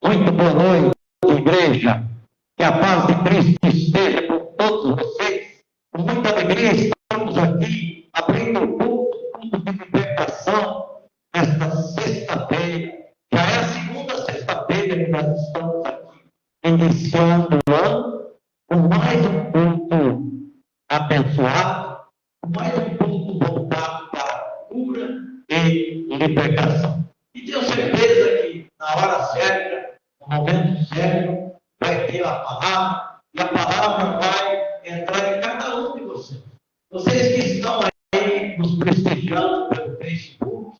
Muito boa noite, igreja. Que a paz de Cristo esteja com todos vocês. Com muita alegria estamos aqui abrindo o culto de libertação nesta sexta-feira. Já é a segunda sexta-feira que nós estamos aqui iniciando o ano com mais um culto abençoado, com mais um culto voltado para a cura e libertação. E tenho certeza que na hora certa, no momento certo, vai ter a palavra, e a palavra vai entrar em cada um de vocês. Vocês que estão aí nos prestigiando pelo Facebook,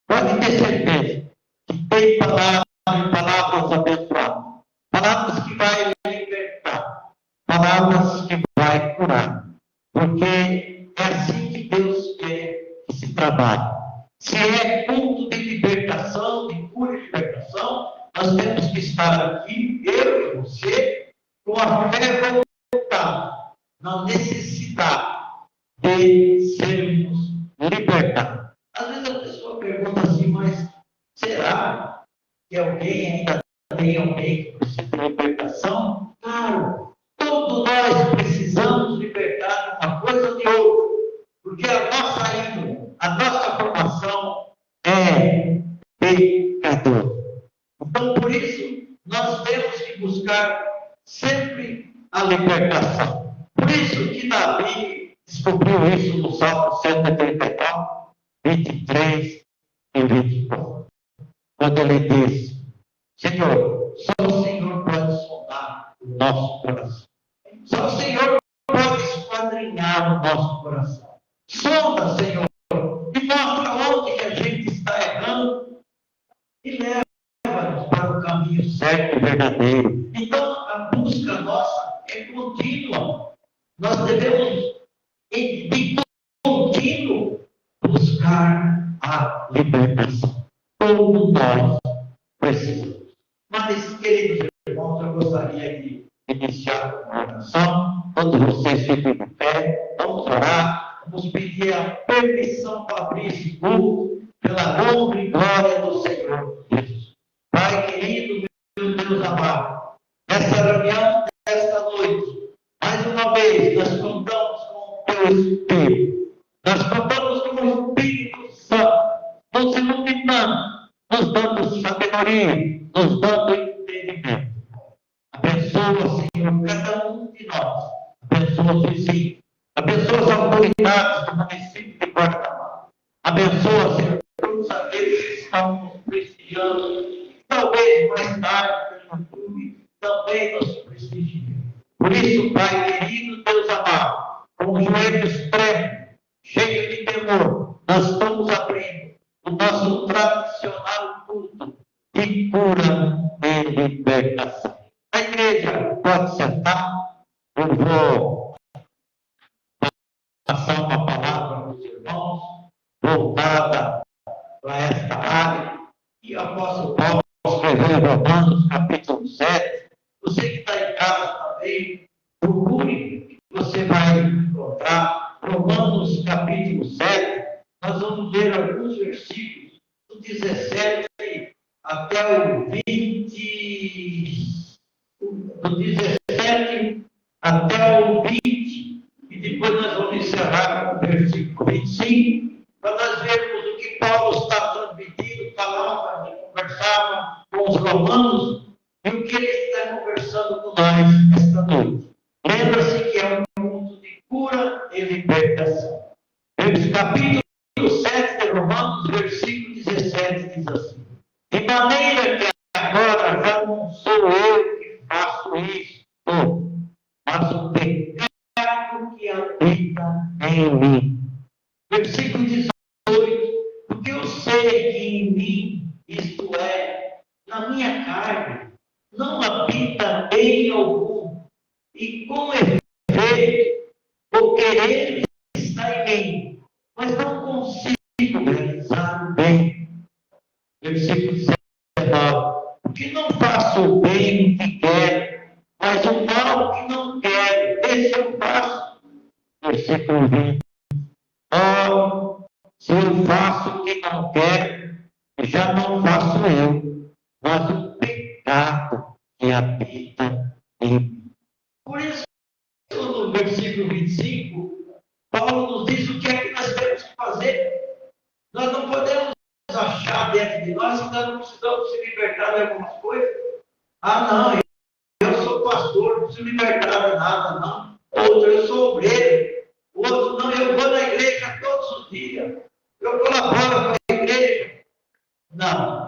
podem ter certeza que tem palavras abençoadas, palavras que vai libertar, palavras que vai curar, porque é assim que Deus quer que se trabalhe. Se é culto de libertação, de cura e libertação, nós temos que estar aqui, eu e você, com a fé voltada na necessidade de sermos libertados. Às vezes a pessoa pergunta assim, mas será que alguém ainda tem alguém que precisa de libertação? Claro, todos nós precisamos libertar de uma coisa ou de outra, porque a nossa índole, a nossa formação é pecador. Então, por isso, nós temos que buscar sempre a libertação. Por isso que Davi descobriu isso no Salmo 139, 23 e 24. Quando ele disse, Senhor, só o Senhor pode sondar o nosso coração. Só o Senhor pode esquadrinhar o nosso coração. Sonda, Senhor, e mostra onde que a gente está errando e leva-nos para o caminho certo e verdadeiro. Então, a busca nossa é contínua. Nós devemos, de contínuo, buscar a libertação. Todos nós precisamos. Mas, queridos irmãos, eu gostaria de iniciar uma oração. Todos vocês fiquem de pé, vamos orar. Vamos pedir a permissão para abrir esse culto, pela honra e glória do Senhor Jesus. Pai querido, meu Deus amado, nessa reunião desta noite, mais uma vez, nós contamos com o Teu Espírito, nós contamos com o Espírito Santo, nos iluminando, nos dando sabedoria, nos dando entendimento. Abençoa, Senhor, cada um de nós, abençoa os vizinhos. Abençoa as autoridades do município de Guarda-Mar. Abençoa, Senhor, todos aqueles que estão nos prestigiando. Talvez mais tarde, pelo YouTube, também nos prestigiem. Por isso, Pai querido, Deus amado, com os joelhos tremendo, cheios de temor, nós estamos abrindo o nosso tradicional culto de cura e libertação. A igreja pode sentar, eu vou passar uma palavra para os irmãos, voltada para esta área, e o apóstolo Paulo escreveu em Romanos, capítulo 7. Você que está em casa também, procure, que você vai encontrar. Romanos, capítulo 7, nós vamos ler alguns versículos, do 17 até o 20, do 17 até o 20. E depois nós vamos encerrar com o versículo 25, para nós vermos o que Paulo está transmitindo, falando, conversava com os romanos, e o que ele está conversando com nós esta noite. Lembra-se que é um mundo de cura e libertação. Capítulo 7 de Romanos, versículo 17, diz assim: de maneira que agora já não sou eu que faço isto, mas o pecado que habita em mim. Versículo 18: porque eu sei que em mim, isto é, na minha carne, não habita bem algum, e com efeito, o querer está em mim, mas não consigo realizar o bem. Versículo 19: porque não faço o bem que quero, mas o mal que não quero, esse eu faço. Versículo o que não quero, já não faço eu, mas o pecado que habita em mim. Por isso, no versículo 25, Paulo nos diz o que é que nós temos que fazer. Nós não podemos achar dentro de nós que nós não precisamos se libertar de algumas coisas. Ah, não, eu sou pastor, não preciso libertar de nada, não. Outro, eu sou obreiro. Outro, não, eu vou na igreja todos os dias. Eu colaboro com a igreja. Não.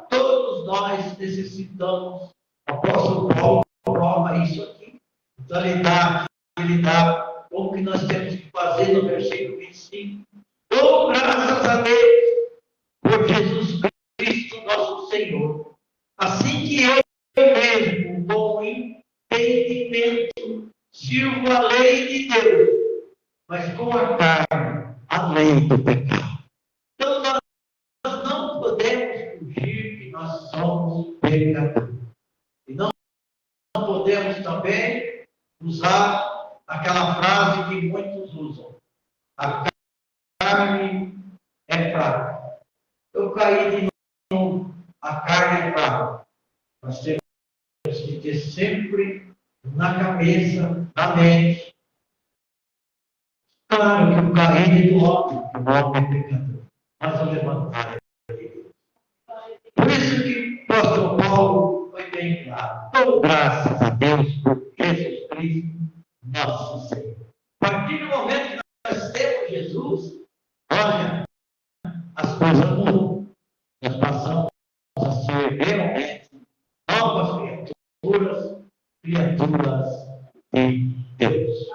Todos nós necessitamos. O apóstolo Paulo prova isso aqui. Então ele dá como que nós temos que fazer no versículo 25. Dou graças a Deus por Jesus Cristo, nosso Senhor. Assim que eu mesmo, com entendimento, sirvo a lei de Deus, mas com a carne, a lei do pecado. Então nós não podemos fugir que nós somos pecadores. E não podemos também usar aquela frase que muitos usam. A carne é fraca. Eu caí de novo. A carne é fraca. Nós temos que ter sempre na cabeça, na mente. Claro que eu caí do homem, que o homem é pecador. Mas eu levantar. Por isso que o apóstolo Paulo foi bem claro. Dou graças a Deus por Jesus Cristo, nosso Senhor. A partir do momento que nós temos Jesus, olha, as coisas mudam. Nós passamos a ser realmente novas criaturas de Deus.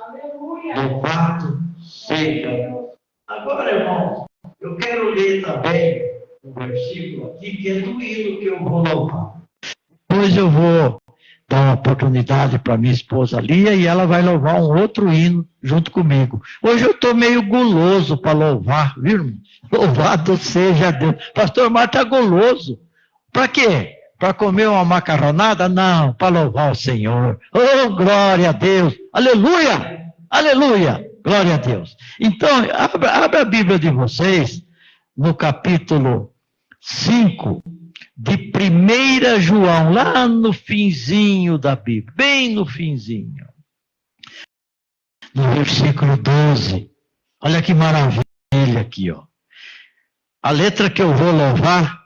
Louvado seja Deus. Agora, irmãos, eu quero ler também um versículo aqui que é do hino que eu vou louvar. Depois eu vou dar uma oportunidade para minha esposa Lia e ela vai louvar um outro hino junto comigo. Hoje eu estou meio guloso para louvar, viu, irmão? Louvado seja Deus. Pastor Marta é guloso. Para quê? Para comer uma macarronada? Não, para louvar o Senhor. Oh, glória a Deus. Aleluia! Aleluia! Glória a Deus. Então, abra a Bíblia de vocês no capítulo 5 de 1 João, lá no finzinho da Bíblia, bem no finzinho. No versículo 12. Olha que maravilha aqui, ó. A letra que eu vou louvar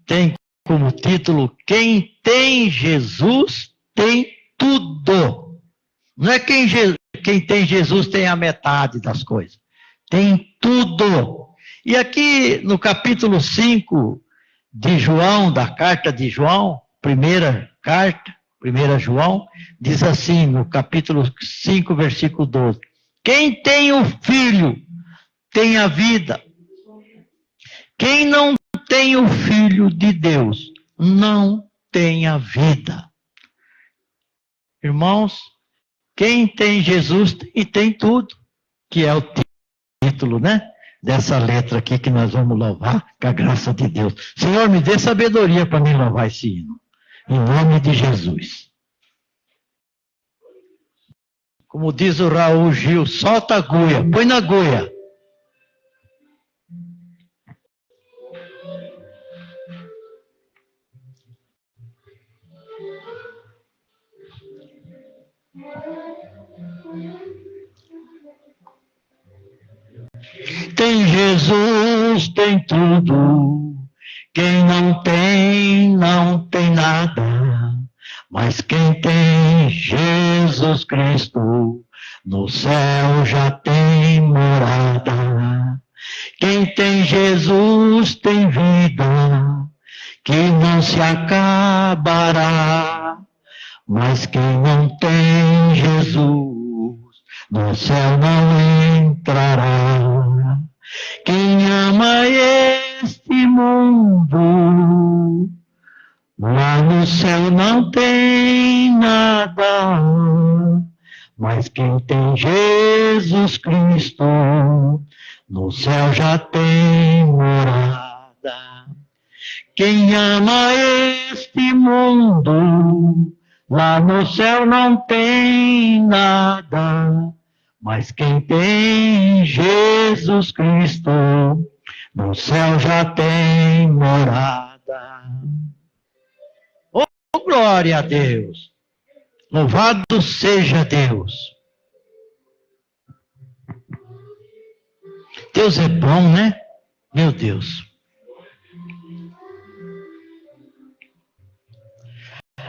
tem como título: Quem tem Jesus tem tudo. Não é quem tem Jesus tem a metade das coisas. Tem tudo. E aqui no capítulo 5 de João, da carta de João, primeira carta, 1 João, diz assim no capítulo 5, versículo 12. Quem tem o Filho tem a vida. Quem não tem o Filho de Deus não tem a vida. Irmãos, quem tem Jesus e tem tudo, que é o título, né? Dessa letra aqui que nós vamos louvar, com a graça de Deus. Senhor, me dê sabedoria para me louvar esse hino. Em nome de Jesus. Como diz o Raul Gil, solta a agulha, põe na agulha. Tem Jesus, tem tudo. Quem não tem, não tem nada. Mas quem tem Jesus Cristo, no céu já tem morada. Quem tem Jesus tem vida, que não se acabará. Mas quem não tem Jesus, no céu não entrará. Quem ama este mundo, lá no céu não tem nada. Mas quem tem Jesus Cristo, no céu já tem morada. Quem ama este mundo, lá no céu não tem nada. Mas quem tem Jesus Cristo, no céu já tem morada. Oh, glória a Deus! Louvado seja Deus! Deus é bom, né? Meu Deus!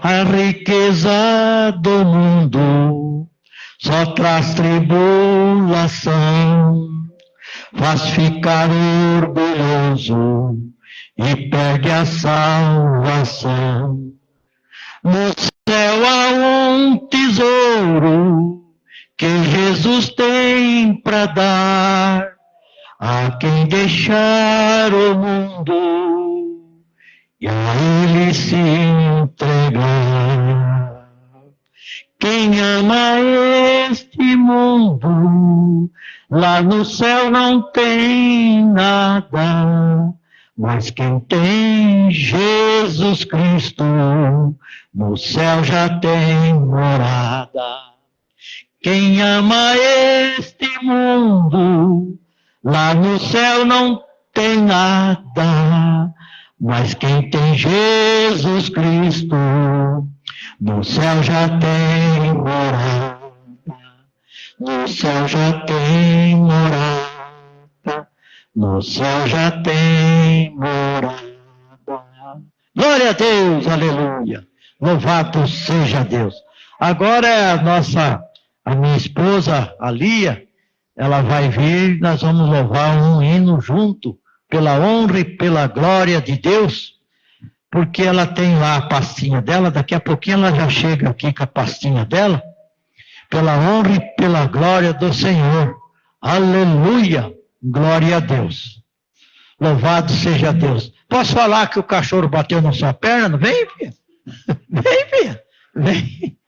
A riqueza do mundo só traz tribulação, faz ficar orgulhoso e perde a salvação. No céu há um tesouro que Jesus tem para dar a quem deixar o mundo e a ele se entregar. Quem ama este mundo, lá no céu não tem nada, mas quem tem Jesus Cristo, no céu já tem morada. Quem ama este mundo, lá no céu não tem nada, mas quem tem Jesus Cristo, no céu já tem morada. No céu já tem morada. No céu já tem morada. Glória a Deus, aleluia. Louvado seja Deus. Agora a minha esposa, a Lia, ela vai vir, nós vamos louvar um hino junto, pela honra e pela glória de Deus, porque ela tem lá a pastinha dela, daqui a pouquinho ela já chega aqui com a pastinha dela, pela honra e pela glória do Senhor. Aleluia, glória a Deus. Louvado seja Deus. Posso falar que o cachorro bateu na sua perna? Vem, filha. Vem, filha. Vem.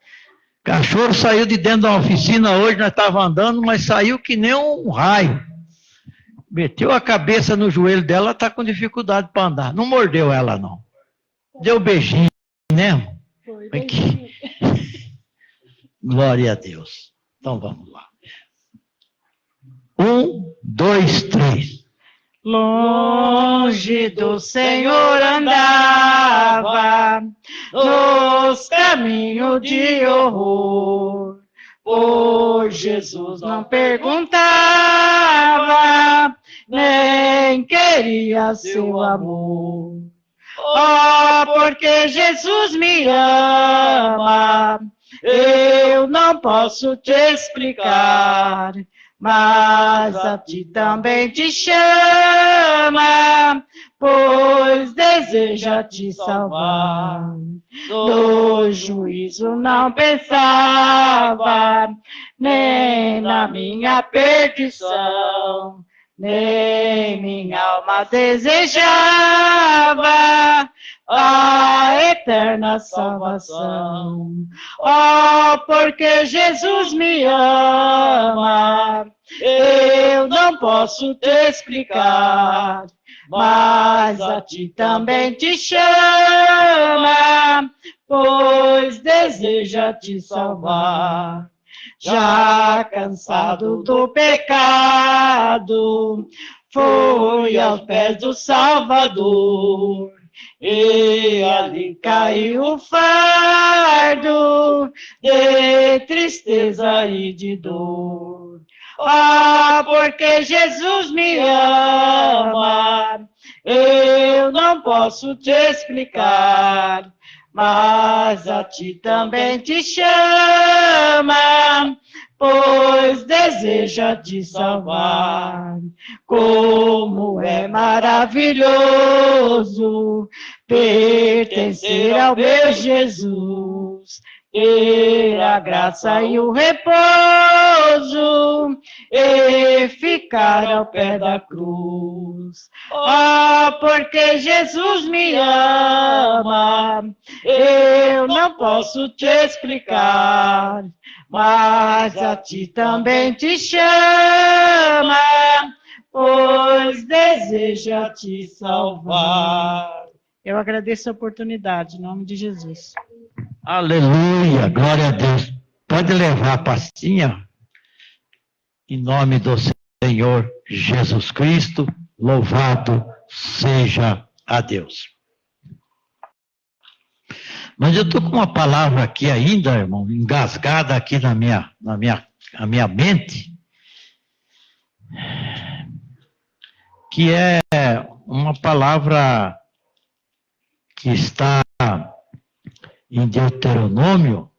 Cachorro saiu de dentro da oficina hoje, nós estávamos andando, mas saiu que nem um raio. Meteu a cabeça no joelho dela, ela está com dificuldade para andar. Não mordeu ela, não. Deu beijinho, né? Foi beijinho. Glória a Deus. Então vamos lá. 1, 2, 3. Longe do Senhor andava, nos caminhos de horror, por Jesus não perguntava, nem queria seu amor. Oh, porque Jesus me ama, eu não posso te explicar, mas a ti também te chama, pois deseja te salvar. No juízo não pensava, nem na minha perdição, nem minha alma desejava a eterna salvação. Oh, porque Jesus me ama, eu não posso te explicar, mas a ti também te chama, pois deseja te salvar. Já cansado do pecado, fui aos pés do Salvador, e ali caiu o fardo de tristeza e de dor. Ah, porque Jesus me ama, eu não posso te explicar, mas a ti também te chama, pois deseja te salvar. Como é maravilhoso pertencer ao meu Jesus, ter a graça e o repouso, e ficar ao pé da cruz. Oh, porque Jesus me ama, eu não posso te explicar, mas a ti também te chama, pois deseja te salvar. Eu agradeço a oportunidade, em nome de Jesus. Aleluia, glória a Deus. Pode levar a pastinha, em nome do Senhor Jesus Cristo. Louvado seja a Deus. Mas eu estou com uma palavra aqui ainda, irmão, engasgada aqui na minha mente, que é uma palavra que está em Deuteronômio,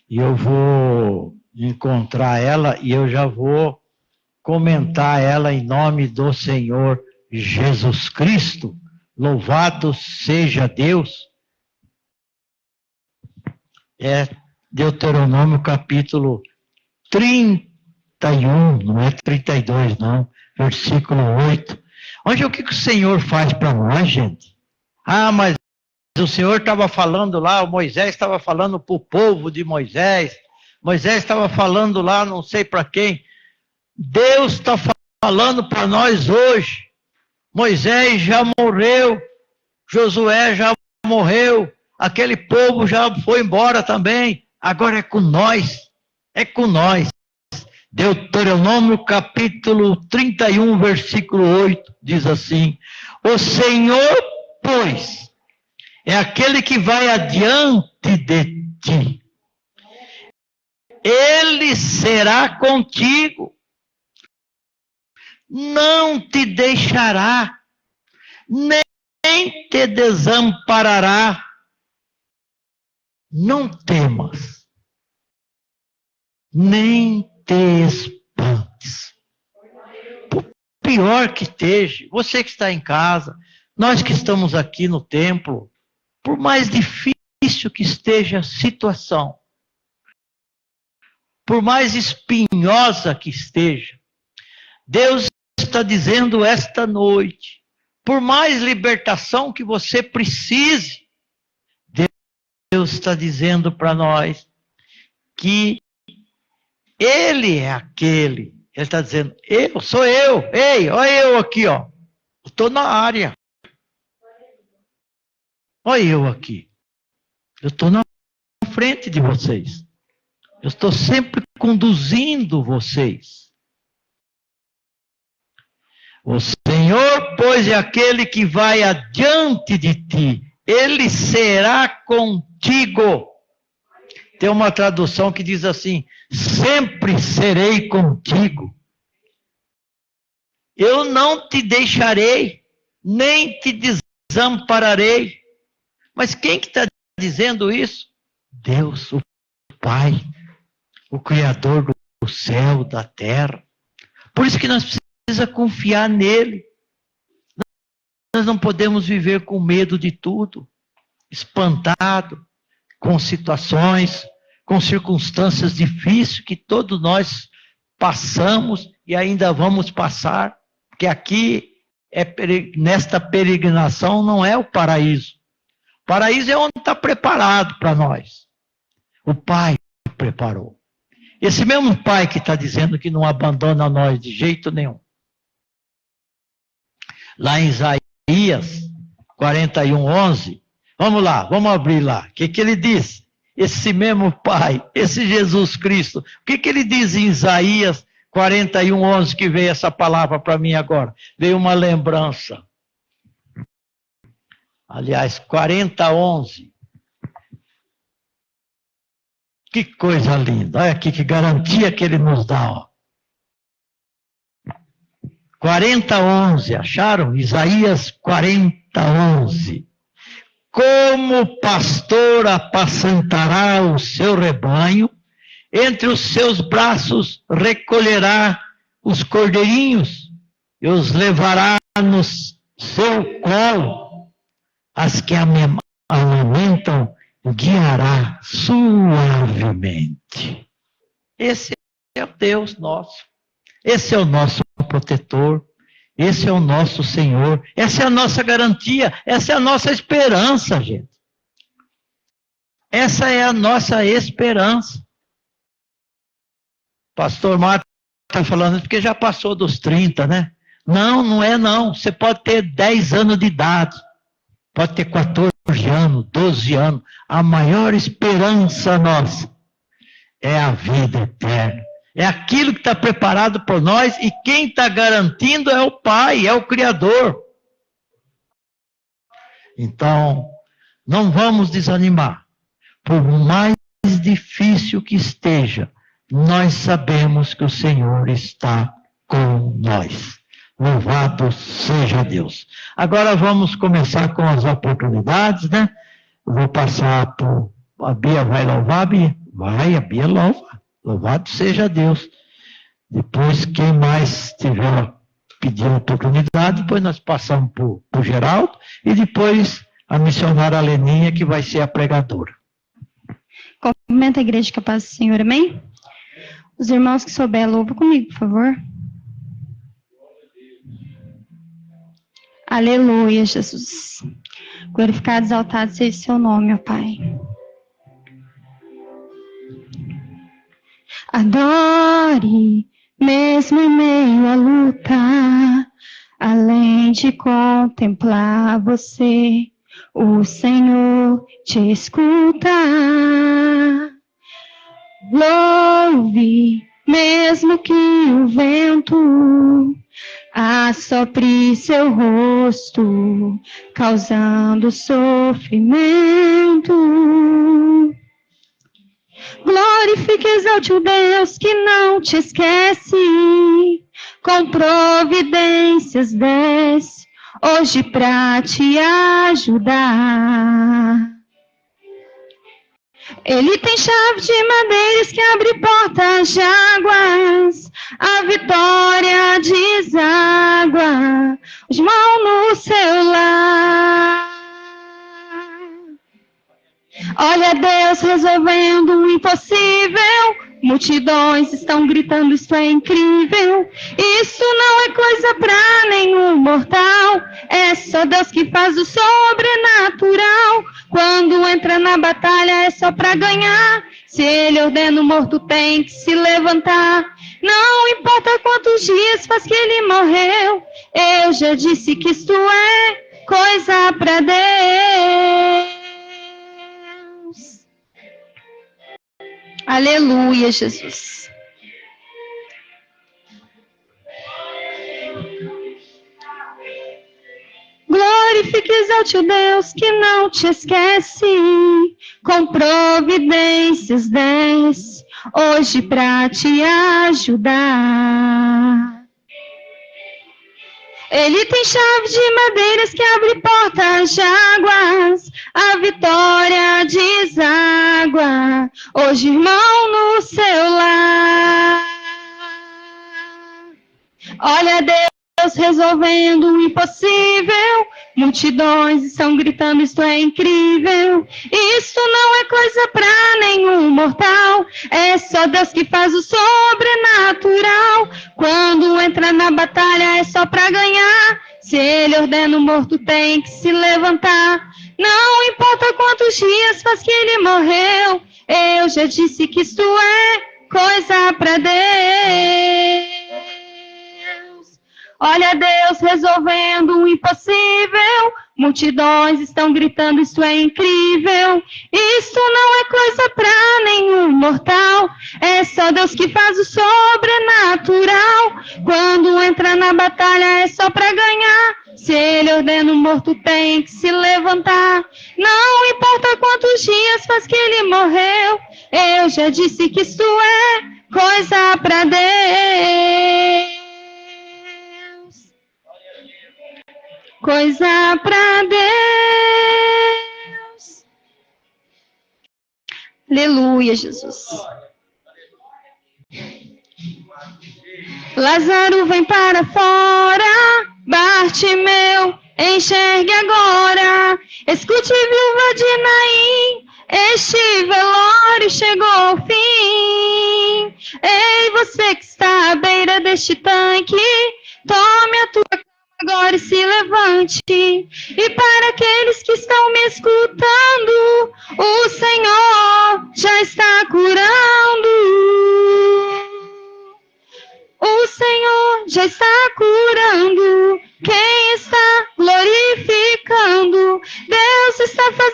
e eu vou encontrar ela e eu já vou comentar ela em nome do Senhor Jesus Cristo. Louvado seja Deus. É Deuteronômio capítulo 31, não é 32 não, versículo 8. Onde é o que o Senhor faz para nós, gente? Ah, mas o Senhor estava falando lá, o Moisés estava falando para o povo de Moisés, Moisés estava falando lá, não sei para quem. Deus está falando para nós hoje. Moisés já morreu, Josué já morreu, aquele povo já foi embora também, agora é com nós, é com nós. Deuteronômio capítulo 31, versículo 8, diz assim: o Senhor, pois, é aquele que vai adiante de ti. Ele será contigo. Não te deixará, nem te desamparará. Não temas, nem te espantes. Por pior que esteja, você que está em casa, nós que estamos aqui no templo, por mais difícil que esteja a situação, por mais espinhosa que esteja, Deus está dizendo esta noite, por mais libertação que você precise, Deus está dizendo para nós que Ele é aquele. Ele está dizendo, eu sou eu. Ei, olha eu aqui, ó. Estou na área. Olha eu aqui. Eu estou na frente de vocês. Eu estou sempre conduzindo vocês. O Senhor, pois, é aquele que vai adiante de ti. Ele será contigo. Tem uma tradução que diz assim: sempre serei contigo. Eu não te deixarei, nem te desampararei. Mas quem que está dizendo isso? Deus, o Pai, o Criador do céu, da terra. Por isso que nós precisamos confiar nele. Nós não podemos viver com medo de tudo, espantado, com situações, com circunstâncias difíceis que todos nós passamos e ainda vamos passar, porque aqui, nesta peregrinação, não é o paraíso. O paraíso é onde está preparado para nós. O Pai preparou. Esse mesmo Pai que está dizendo que não abandona nós de jeito nenhum. Lá em Isaías 41:11, vamos lá, vamos abrir lá. O que ele diz? Esse mesmo Pai, esse Jesus Cristo, o que ele diz em Isaías 41:11, que veio essa palavra para mim agora? Veio uma lembrança. Aliás, 40:11. Que coisa linda. Olha aqui que garantia que ele nos dá. Ó. 40:11. Acharam? Isaías 40:11. Como pastor apacentará o seu rebanho, entre os seus braços recolherá os cordeirinhos e os levará no seu colo. As que amamentam guiará suavemente. Esse é o Deus nosso. Esse é o nosso protetor. Esse é o nosso Senhor. Essa é a nossa garantia. Essa é a nossa esperança, gente. Essa é a nossa esperança. Pastor Marcos está falando porque já passou dos 30, né? Não, não é não. Você pode ter 10 anos de idade. Pode ter 14 14 anos, 12 anos, a maior esperança nossa é a vida eterna. É aquilo que está preparado por nós e quem está garantindo é o Pai, é o Criador. Então, não vamos desanimar. Por mais difícil que esteja, nós sabemos que o Senhor está com nós. Louvado seja Deus. Agora vamos começar com as oportunidades, né? Eu vou passar por... A Bia vai louvar, a Bia? Vai, a Bia louva. Louvado seja Deus. Depois, quem mais tiver pedindo oportunidade, depois nós passamos para o Geraldo e depois a missionária Leninha, que vai ser a pregadora. Cumprimenta a igreja com a paz do Senhor, amém? Os irmãos que souber, louvam comigo, por favor. Aleluia, Jesus. Glorificado, exaltado seja o seu nome, ó Pai. Adore, mesmo em meio à luta, além de contemplar você, o Senhor te escuta. Louve, mesmo que o vento assopre seu rosto, causando sofrimento. Glorifique e exalte o Deus que não te esquece, com providências desce hoje pra te ajudar. Ele tem chave de madeiras que abre portas de águas, a vitória deságua os mal no seu lar. Olha Deus resolvendo o impossível, multidões estão gritando, isso é incrível. Isso não é coisa pra nenhum mortal, é só Deus que faz o sobrenatural. Quando entra na batalha é só pra ganhar, se Ele ordena o morto tem que se levantar. Não importa quantos dias faz que Ele morreu, eu já disse que isto é coisa pra Deus. Aleluia, Jesus. Glorifique e exalte o Deus que não te esquece, com providências desce hoje pra te ajudar. Ele tem chave de madeiras que abre portas de águas, a vitória deságua hoje, irmão, no seu lar. Olha Deus resolvendo o impossível, multidões estão gritando, isto é incrível. Isso não é coisa pra nenhum mortal, é só Deus que faz o sobrenatural. Quando entra na batalha é só pra ganhar, se Ele ordena o morto tem que se levantar. Não importa quantos dias faz que Ele morreu, eu já disse que isto é coisa pra Deus. Olha Deus resolvendo o impossível, multidões estão gritando, isso é incrível. Isso não é coisa pra nenhum mortal, é só Deus que faz o sobrenatural. Quando entra na batalha é só pra ganhar, se Ele ordena o morto tem que se levantar. Não importa quantos dias faz que Ele morreu, eu já disse que isto é coisa pra Deus. Coisa pra Deus. Aleluia, Jesus. Lázaro vem para fora, Bartimeu, enxergue agora. Escute, viúva de Naim, este velório chegou ao fim. Ei, você que está à beira deste tanque, tome a tua agora e se levante. E para aqueles que estão me escutando, o Senhor já está curando. O Senhor já está curando. Quem está glorificando? Deus está fazendo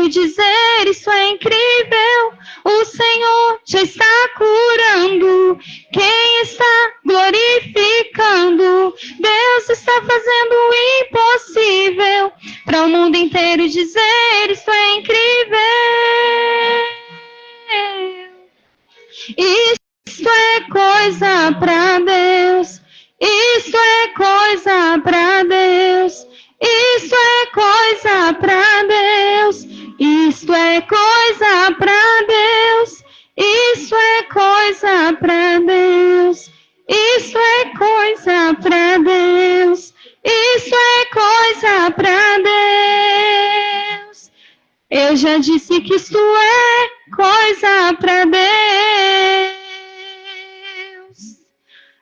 inteiro dizer: isso é incrível, o Senhor já está curando. Quem está glorificando? Deus está fazendo o impossível. Para o mundo inteiro dizer: isso é incrível. Isto é coisa para Deus. Isto é coisa para Deus. Isto é coisa para Deus. Isto é coisa para Deus. Isso é coisa para Deus. Isso é coisa para Deus. Isso é coisa para Deus. Eu já disse que isto é coisa para Deus.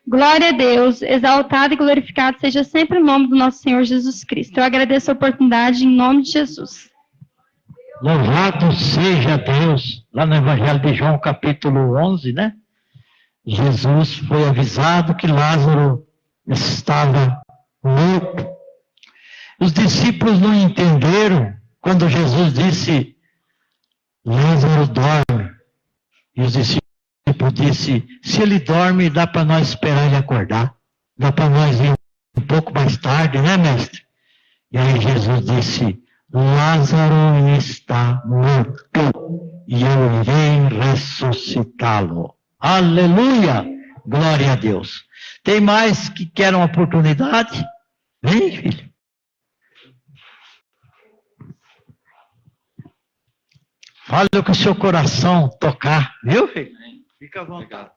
Glória a Deus, exaltado e glorificado seja sempre o nome do nosso Senhor Jesus Cristo. Eu agradeço a oportunidade em nome de Jesus. Louvado seja Deus. Lá no Evangelho de João, capítulo 11, né? Jesus foi avisado que Lázaro estava morto. Os discípulos não entenderam quando Jesus disse: Lázaro dorme. E os discípulos disse: se ele dorme, dá para nós esperar ele acordar. Dá para nós ir um pouco mais tarde, né, mestre? E aí Jesus disse: Lázaro está morto e eu irei ressuscitá-lo. Aleluia! Glória a Deus. Tem mais que querem uma oportunidade? Vem, filho. Fale o que o seu coração tocar, viu, filho? Fica à vontade.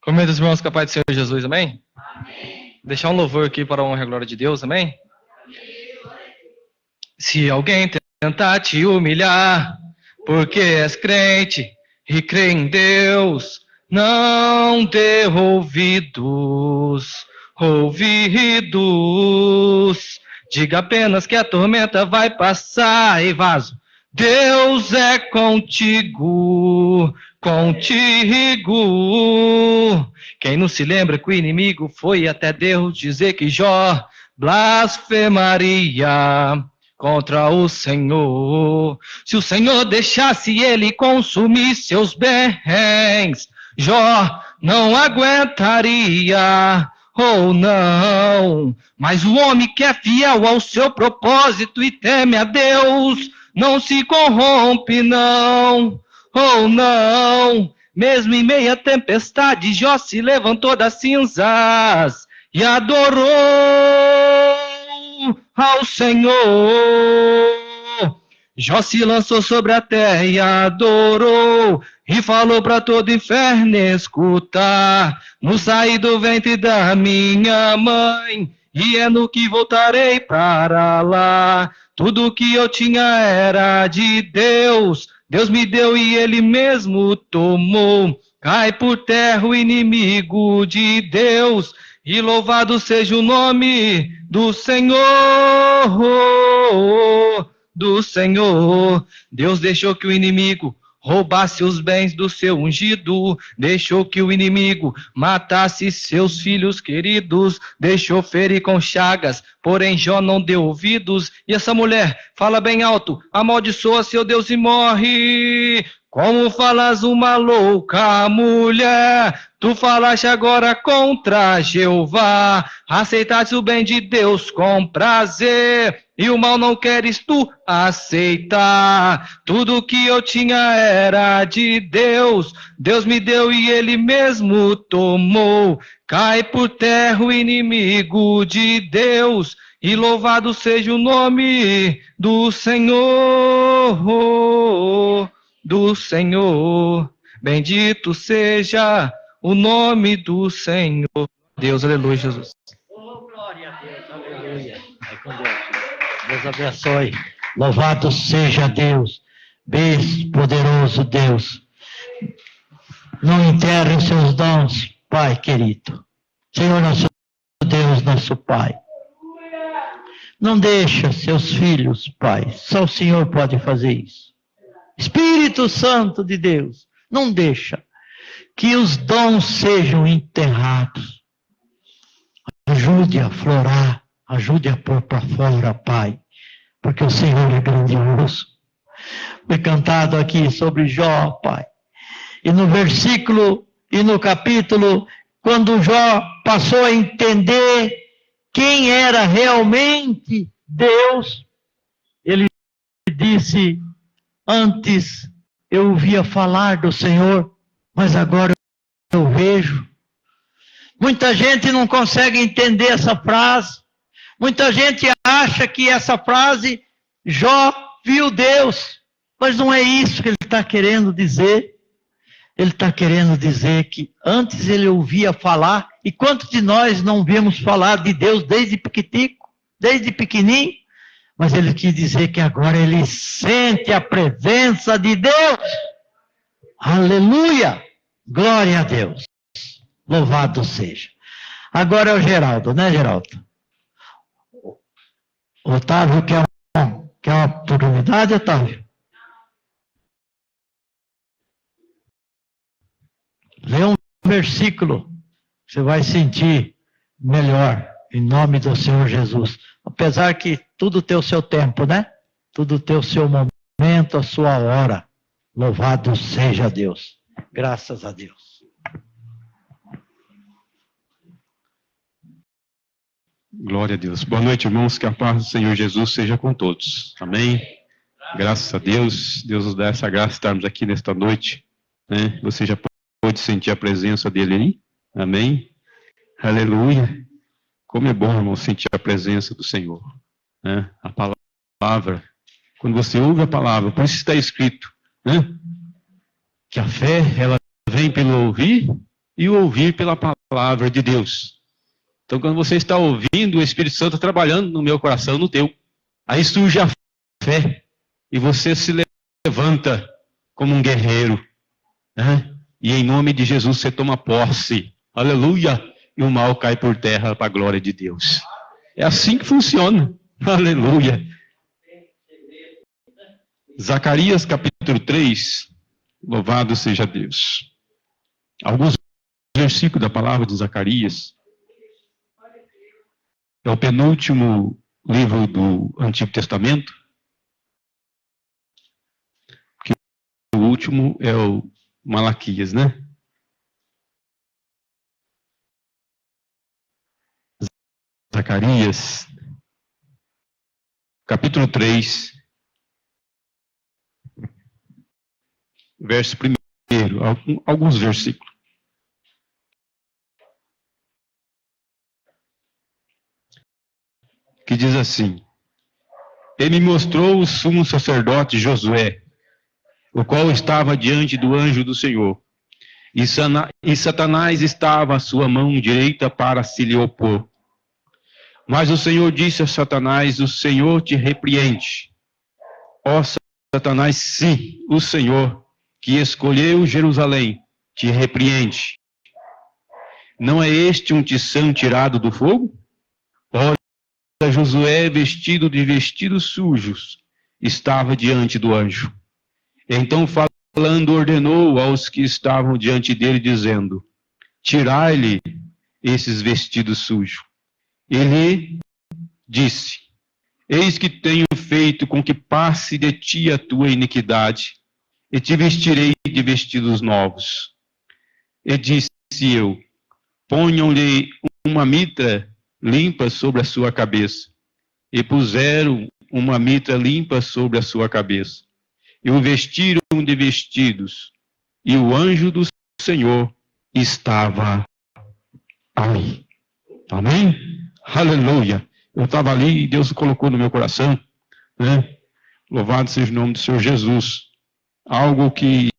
Comenta os irmãos com a paz do Senhor Jesus, amém? Amém. Deixar um louvor aqui para a honra e a glória de Deus, amém? Se alguém tentar te humilhar, porque és crente e crê em Deus, não dê ouvidos. Diga apenas que a tormenta vai passar e vaso. Deus é contigo. Quem não se lembra que o inimigo foi até Deus dizer que Jó blasfemaria contra o Senhor. Se o Senhor deixasse ele consumir seus bens, Jó não aguentaria, ou não. Mas o homem que é fiel ao seu propósito e teme a Deus, não se corrompe, não, ou não. Mesmo em meia tempestade, Jó se levantou das cinzas e adorou ao Senhor. Jó se lançou sobre a terra e adorou, e falou para todo o inferno escutar: no sair do ventre da minha mãe, e é no que voltarei para lá. Tudo que eu tinha era de Deus, Deus me deu e Ele mesmo tomou. Cai por terra o inimigo de Deus, e louvado seja o nome do Senhor. Deus deixou que o inimigo roubasse os bens do seu ungido, deixou que o inimigo matasse seus filhos queridos, deixou ferir com chagas, porém Jó não deu ouvidos. E essa mulher fala bem alto: amaldiçoa seu Deus e morre. Como falas uma louca mulher, tu falaste agora contra Jeová, aceitaste o bem de Deus com prazer, e o mal não queres tu aceitar. Tudo que eu tinha era de Deus, Deus me deu e Ele mesmo tomou. Cai por terra o inimigo de Deus, e louvado seja o nome do Senhor. Bendito seja o nome do Senhor. Deus, aleluia, Jesus. Oh, glória a Deus, aleluia. Vai com Deus. Deus abençoe. Louvado seja Deus, bem poderoso Deus. Não enterre os seus dons, Pai querido. Senhor nosso Deus, nosso Pai. Não deixa seus filhos, Pai. Só o Senhor pode fazer isso. Espírito Santo de Deus, não deixa que os dons sejam enterrados. Ajude a florar, ajude a pôr para fora, Pai, porque o Senhor é grandioso. foi cantado aqui sobre Jó, Pai. E no versículo e no capítulo, quando Jó passou a entender quem era realmente Deus, ele disse: antes eu ouvia falar do Senhor, mas agora eu vejo. Muita gente não consegue entender essa frase. Muita gente acha que essa frase, Jó viu Deus. Mas não é isso que ele está querendo dizer. Ele está querendo dizer que antes ele ouvia falar. E quantos de nós não vemos falar de Deus desde pequitico, desde pequenininho? Mas ele quis dizer que agora ele sente a presença de Deus. Aleluia! Glória a Deus. Louvado seja. Agora é o Geraldo, né, Geraldo? Otávio quer uma oportunidade, Otávio? Lê um versículo, você vai sentir melhor, em nome do Senhor Jesus. Apesar que tudo tem o seu tempo, né? Tudo tem o seu momento, a sua hora. Louvado seja Deus. Graças a Deus. Glória a Deus. Boa noite, irmãos. Que a paz do Senhor Jesus seja com todos. Amém? Graças a Deus. Deus nos dá essa graça de estarmos aqui nesta noite. Né? Você já pode sentir a presença dele aí? Amém? Aleluia. Como é bom, irmão, sentir a presença do Senhor. Né? A palavra. Quando você ouve a palavra, por isso está escrito, né? Que a fé, ela vem pelo ouvir e o ouvir pela palavra de Deus. Então, quando você está ouvindo, o Espírito Santo trabalhando no meu coração, no teu, aí surge a fé, e você se levanta como um guerreiro, né? E em nome de Jesus você toma posse, aleluia, e o mal cai por terra para a glória de Deus. É assim que funciona, aleluia. Zacarias capítulo 3, louvado seja Deus. Alguns versículos da palavra de Zacarias. É o penúltimo livro do Antigo Testamento. Que o último é o Malaquias, né? Zacarias, capítulo 3, verso 1, alguns versículos. Que diz assim: ele me mostrou o sumo sacerdote Josué, o qual estava diante do anjo do Senhor, e Satanás estava à sua mão direita para se lhe opor. Mas o Senhor disse a Satanás: o Senhor te repreende. Ó Satanás, sim, o Senhor, que escolheu Jerusalém, te repreende. Não é este um tição tirado do fogo? Ora, Josué, vestido de vestidos sujos, estava diante do anjo. Então, falando, ordenou aos que estavam diante dele, dizendo: tirai-lhe esses vestidos sujos. Ele disse: eis que tenho feito com que passe de ti a tua iniquidade, e te vestirei de vestidos novos. E disse eu: ponham-lhe uma mitra limpa sobre a sua cabeça. E puseram uma mitra limpa sobre a sua cabeça. E o vestiram de vestidos. E o anjo do Senhor estava ali. Amém? Aleluia. Eu estava ali e Deus colocou no meu coração, né? Louvado seja o nome do Senhor Jesus. Algo que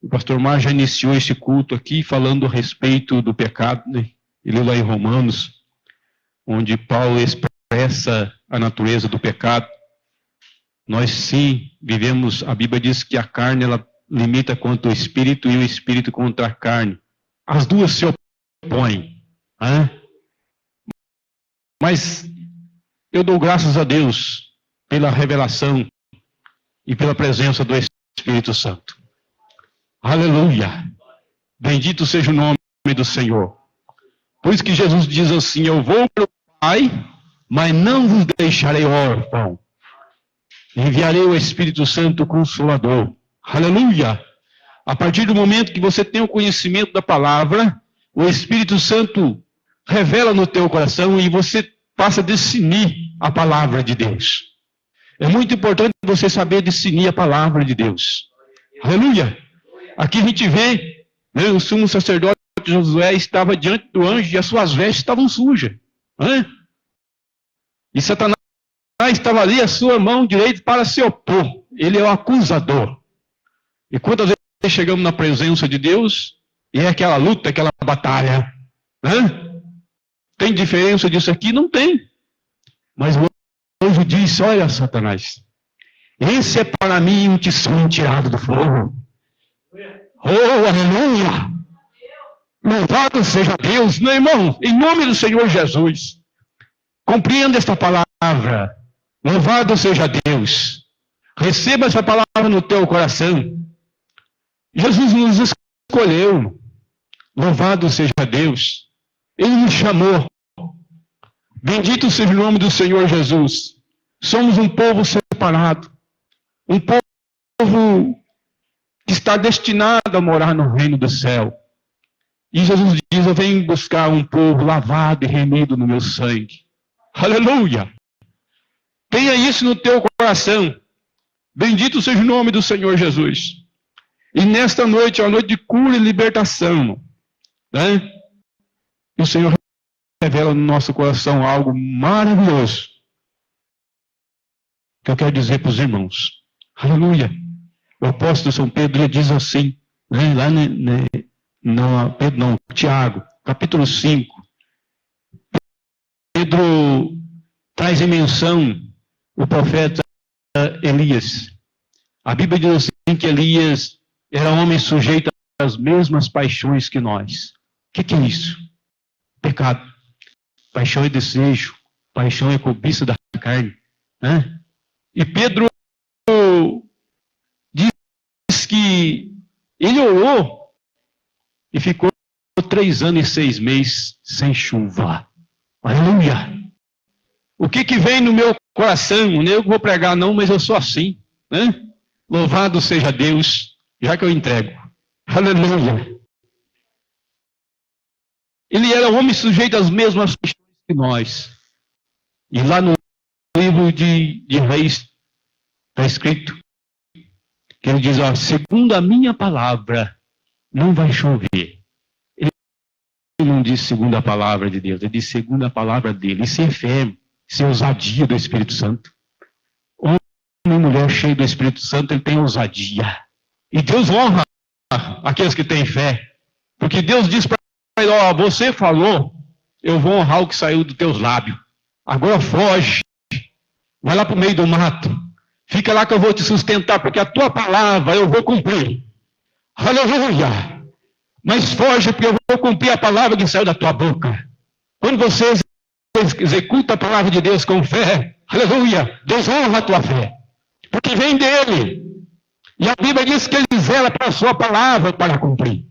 o pastor Mar já iniciou esse culto aqui, falando a respeito do pecado, né? Ele lá em Romanos, onde Paulo expressa a natureza do pecado. Nós sim vivemos, a Bíblia diz que a carne ela limita contra o espírito e o espírito contra a carne. As duas se opõem. Né? Mas eu dou graças a Deus pela revelação e pela presença do Espírito Santo. Aleluia! Bendito seja o nome do Senhor. Por isso que Jesus diz assim: eu vou para o Pai, mas não vos deixarei órfão. Enviarei o Espírito Santo Consolador. Aleluia! A partir do momento que você tem o conhecimento da palavra, o Espírito Santo revela no teu coração e você passa a discernir a palavra de Deus. É muito importante você saber discernir a palavra de Deus. Aleluia! Aqui a gente vê, né, o sumo sacerdote Josué estava diante do anjo e as suas vestes estavam sujas. Né? E Satanás estava ali a sua mão direita para se opor. Ele é o acusador. E quantas vezes chegamos na presença de Deus e é aquela luta, aquela batalha. Né? Tem diferença disso aqui? Não tem. Mas o anjo disse, olha Satanás, esse é para mim um testemunho tirado do fogo. Oh, aleluia! Louvado seja Deus, meu irmão, em nome do Senhor Jesus. Compreenda esta palavra. Louvado seja Deus. Receba essa palavra no teu coração. Jesus nos escolheu. Louvado seja Deus. Ele nos chamou. Bendito seja o nome do Senhor Jesus. Somos um povo separado. Um povo que está destinado a morar no reino do céu. E Jesus diz, eu venho buscar um povo lavado e remido no meu sangue. Aleluia! Tenha isso no teu coração. Bendito seja o nome do Senhor Jesus. E nesta noite é uma noite de cura e libertação. Né? E o Senhor revela no nosso coração algo maravilhoso. Que eu quero dizer para os irmãos. Aleluia! O apóstolo São Pedro diz assim, né, lá Tiago, capítulo 5. Pedro traz em menção o profeta Elias. A Bíblia diz assim que Elias era um homem sujeito às mesmas paixões que nós. O que é isso? Pecado. Paixão é desejo. Paixão é cobiça da carne. Né? E Pedro diz que ele orou e ficou 3 anos e 6 meses sem chuva. Aleluia! O que vem no meu coração? Eu não vou pregar não, mas eu sou assim. Né? Louvado seja Deus, já que eu entrego. Aleluia! Ele era um homem sujeito às mesmas questões que nós. E lá no livro de Reis está escrito que ele diz, ó, segundo a minha palavra, não vai chover. Ele não diz segundo a palavra de Deus, ele diz segundo a palavra dele. Isso é fé, isso é ousadia do Espírito Santo. Homem e mulher cheio do Espírito Santo, ele tem ousadia. E Deus honra aqueles que têm fé. Porque Deus diz para ele, ó, você falou, eu vou honrar o que saiu dos teus lábios. Agora foge. Vai lá para o meio do mato. Fica lá que eu vou te sustentar, porque a tua palavra eu vou cumprir. Aleluia! Mas foge, porque eu vou cumprir a palavra que saiu da tua boca. Quando você executa a palavra de Deus com fé, aleluia, Deus honra a tua fé. Porque vem dele. E a Bíblia diz que ele zela para a sua palavra para cumprir.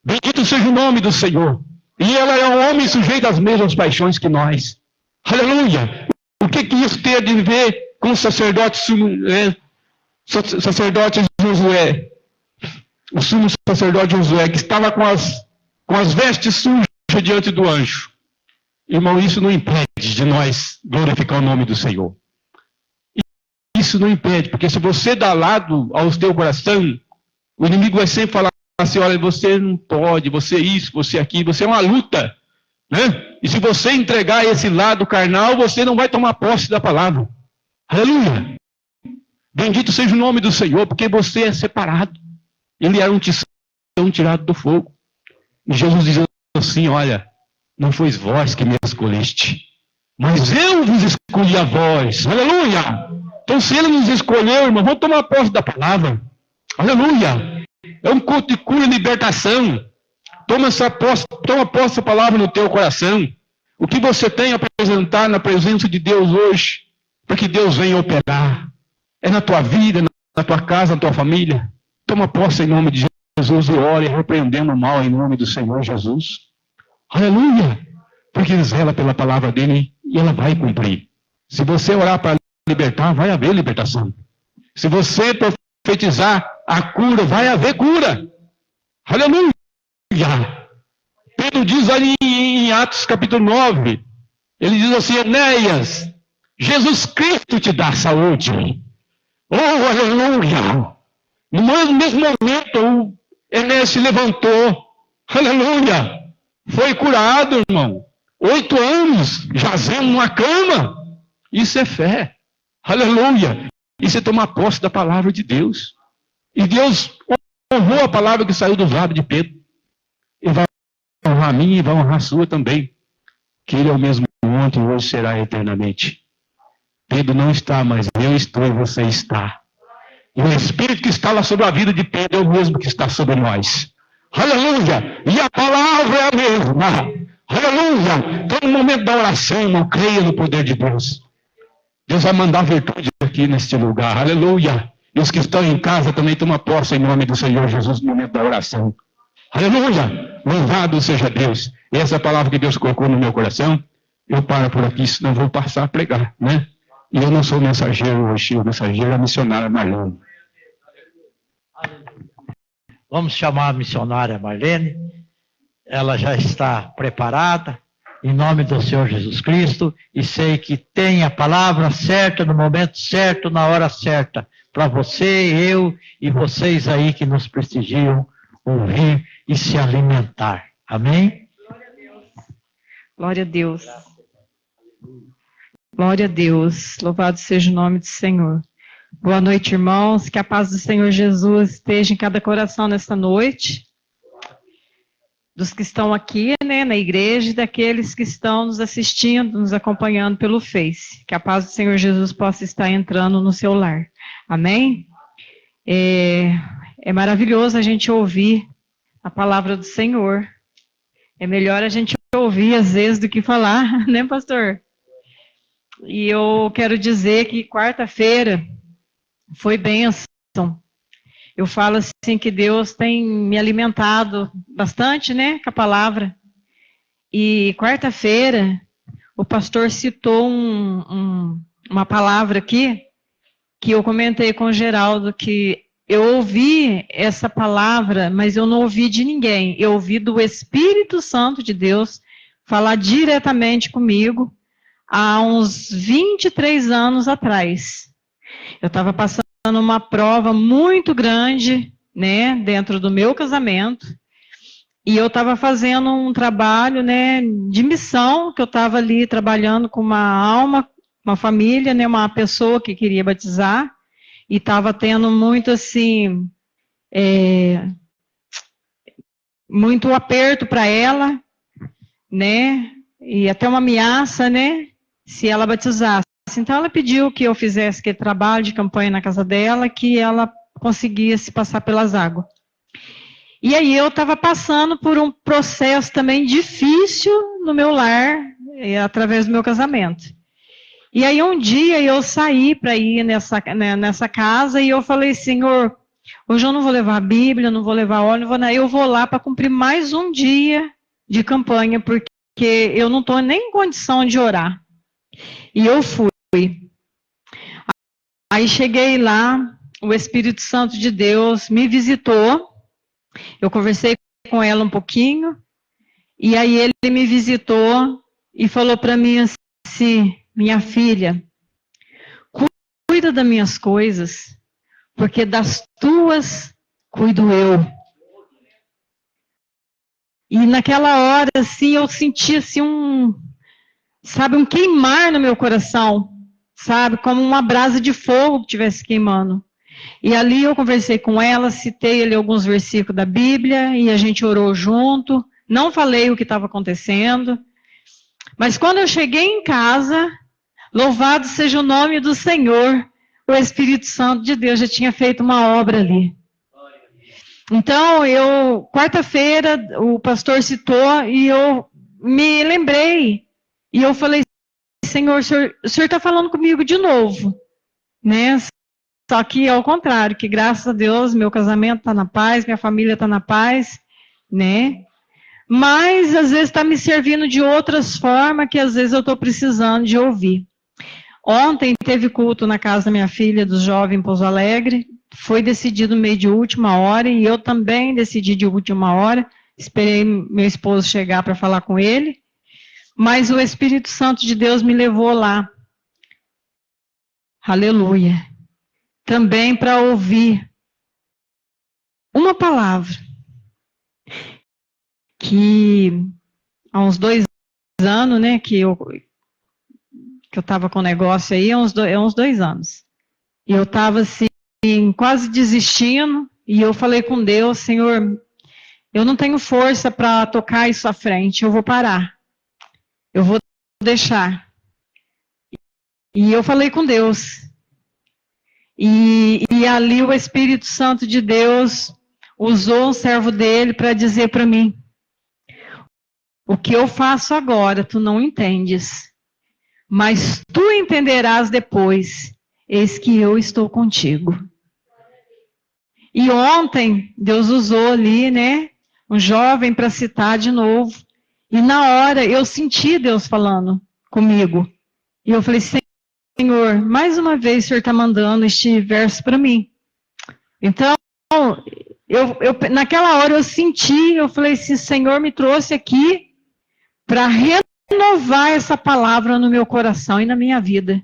Bendito seja o nome do Senhor. E ela é um homem sujeito às mesmas paixões que nós. Aleluia! O que isso tem a ver com o sacerdote Josué? O sumo sacerdote Josué, que estava com as vestes sujas diante do anjo. Irmão, isso não impede de nós glorificar o nome do Senhor. Isso não impede, porque se você dá lado ao teu coração, o inimigo vai sempre falar assim, olha, você não pode, você isso, você aquilo, você é uma luta. Né? E se você entregar esse lado carnal, você não vai tomar posse da palavra. Aleluia! Bendito seja o nome do Senhor, porque você é separado. Ele era um tição tirado do fogo. E Jesus diz assim, olha, não foi vós que me escolheste, mas eu vos escolhi a vós. Aleluia! Então se ele nos escolheu, irmão, vamos tomar posse da palavra. Aleluia! É um culto de cura e libertação. Toma posse da palavra no teu coração. O que você tem a apresentar na presença de Deus hoje, para que Deus venha operar. É na tua vida, na tua casa, na tua família. Toma posse em nome de Jesus e ore repreendendo o mal em nome do Senhor Jesus. Aleluia! Porque ele zela pela palavra dele e ela vai cumprir. Se você orar para libertar, vai haver libertação. Se você profetizar a cura, vai haver cura. Aleluia! Pedro diz ali em Atos capítulo 9, ele diz assim: Enéas, Jesus Cristo te dá saúde. Oh, aleluia! No mesmo momento, o Enéas se levantou. Aleluia! Foi curado, irmão. 8 anos, jazendo numa cama. Isso é fé. Aleluia! Isso é tomar posse da palavra de Deus. E Deus honrou a palavra que saiu dos lábios de Pedro. E vai honrar a minha e vai honrar a sua também. Que Ele é o mesmo ontem e hoje será eternamente. Pedro não está, mas eu estou e você está. E o Espírito que está lá sobre a vida de Pedro é o mesmo que está sobre nós. Aleluia! E a palavra é a mesma. Aleluia! Então, no momento da oração, irmão, creia no poder de Deus. Deus vai mandar virtude aqui neste lugar. Aleluia! E os que estão em casa também tomam posse em nome do Senhor Jesus no momento da oração. Aleluia! Louvado seja Deus. E essa palavra que Deus colocou no meu coração, eu paro por aqui, senão vou passar a pregar, né? E eu não sou mensageiro hoje, o mensageiro é a missionária Marlene. Vamos chamar a missionária Marlene. Ela já está preparada, em nome do Senhor Jesus Cristo, e sei que tem a palavra certa, no momento certo, na hora certa, para você, eu e vocês aí que nos prestigiam, ouvir e se alimentar. Amém? Glória a Deus. Glória a Deus. Louvado seja o nome do Senhor. Boa noite, irmãos. Que a paz do Senhor Jesus esteja em cada coração nesta noite. Dos que estão aqui, né, na igreja, e daqueles que estão nos assistindo, nos acompanhando pelo Face. Que a paz do Senhor Jesus possa estar entrando no seu lar. Amém? É maravilhoso a gente ouvir a palavra do Senhor. É melhor a gente ouvir às vezes do que falar, né, pastor? E eu quero dizer que quarta-feira foi bênção. Eu falo assim que Deus tem me alimentado bastante, né, com a palavra. E quarta-feira o pastor citou uma palavra aqui que eu comentei com o Geraldo, que eu ouvi essa palavra, mas eu não ouvi de ninguém. Eu ouvi do Espírito Santo de Deus falar diretamente comigo há uns 23 anos atrás. Eu estava passando uma prova muito grande, né, dentro do meu casamento, e eu estava fazendo um trabalho, né, de missão, que eu estava ali trabalhando com uma alma, uma família, né, uma pessoa que queria batizar, e estava tendo muito, assim, muito aperto para ela, né, e até uma ameaça, né, se ela batizasse. Então ela pediu que eu fizesse aquele trabalho de campanha na casa dela, que ela conseguisse passar pelas águas. E aí eu estava passando por um processo também difícil no meu lar, através do meu casamento. E aí um dia eu saí para ir nessa casa e eu falei, Senhor, hoje eu não vou levar a Bíblia, não vou levar óleo, não vou nada, eu vou lá para cumprir mais um dia de campanha, porque eu não estou nem em condição de orar. E eu fui. Aí cheguei lá, o Espírito Santo de Deus me visitou, eu conversei com ela um pouquinho, e aí ele me visitou e falou para mim assim, minha filha, cuida das minhas coisas, porque das tuas cuido eu. E naquela hora, assim, eu senti assim um queimar no meu coração, sabe, como uma brasa de fogo que estivesse queimando. E ali eu conversei com ela, citei ali alguns versículos da Bíblia, e a gente orou junto, não falei o que estava acontecendo, mas quando eu cheguei em casa, louvado seja o nome do Senhor, o Espírito Santo de Deus já tinha feito uma obra ali. Então, quarta-feira, o pastor citou, e eu me lembrei, e eu falei, Senhor, o senhor está falando comigo de novo, né? Só que ao contrário, que graças a Deus meu casamento está na paz, minha família está na paz, né? Mas às vezes está me servindo de outras formas que às vezes eu estou precisando de ouvir. Ontem teve culto na casa da minha filha, dos jovens em Pouso Alegre. Foi decidido meio de última hora e eu também decidi de última hora. Esperei meu esposo chegar para falar com ele. Mas o Espírito Santo de Deus me levou lá. Aleluia. Também para ouvir uma palavra que há uns 2 anos, né, que eu estava com o negócio aí, há uns 2 anos. E eu estava assim, quase desistindo, e eu falei com Deus, Senhor, eu não tenho força para tocar isso à frente, eu vou parar. Eu vou deixar. E eu falei com Deus. E ali o Espírito Santo de Deus usou um servo dele para dizer para mim, o que eu faço agora, tu não entendes, mas tu entenderás depois, eis que eu estou contigo. E ontem, Deus usou ali, né, um jovem para citar de novo, e na hora eu senti Deus falando comigo, e eu falei, Senhor, mais uma vez o Senhor está mandando este verso para mim. Então, naquela hora eu senti, eu falei assim, Senhor me trouxe aqui para renovar essa palavra no meu coração e na minha vida.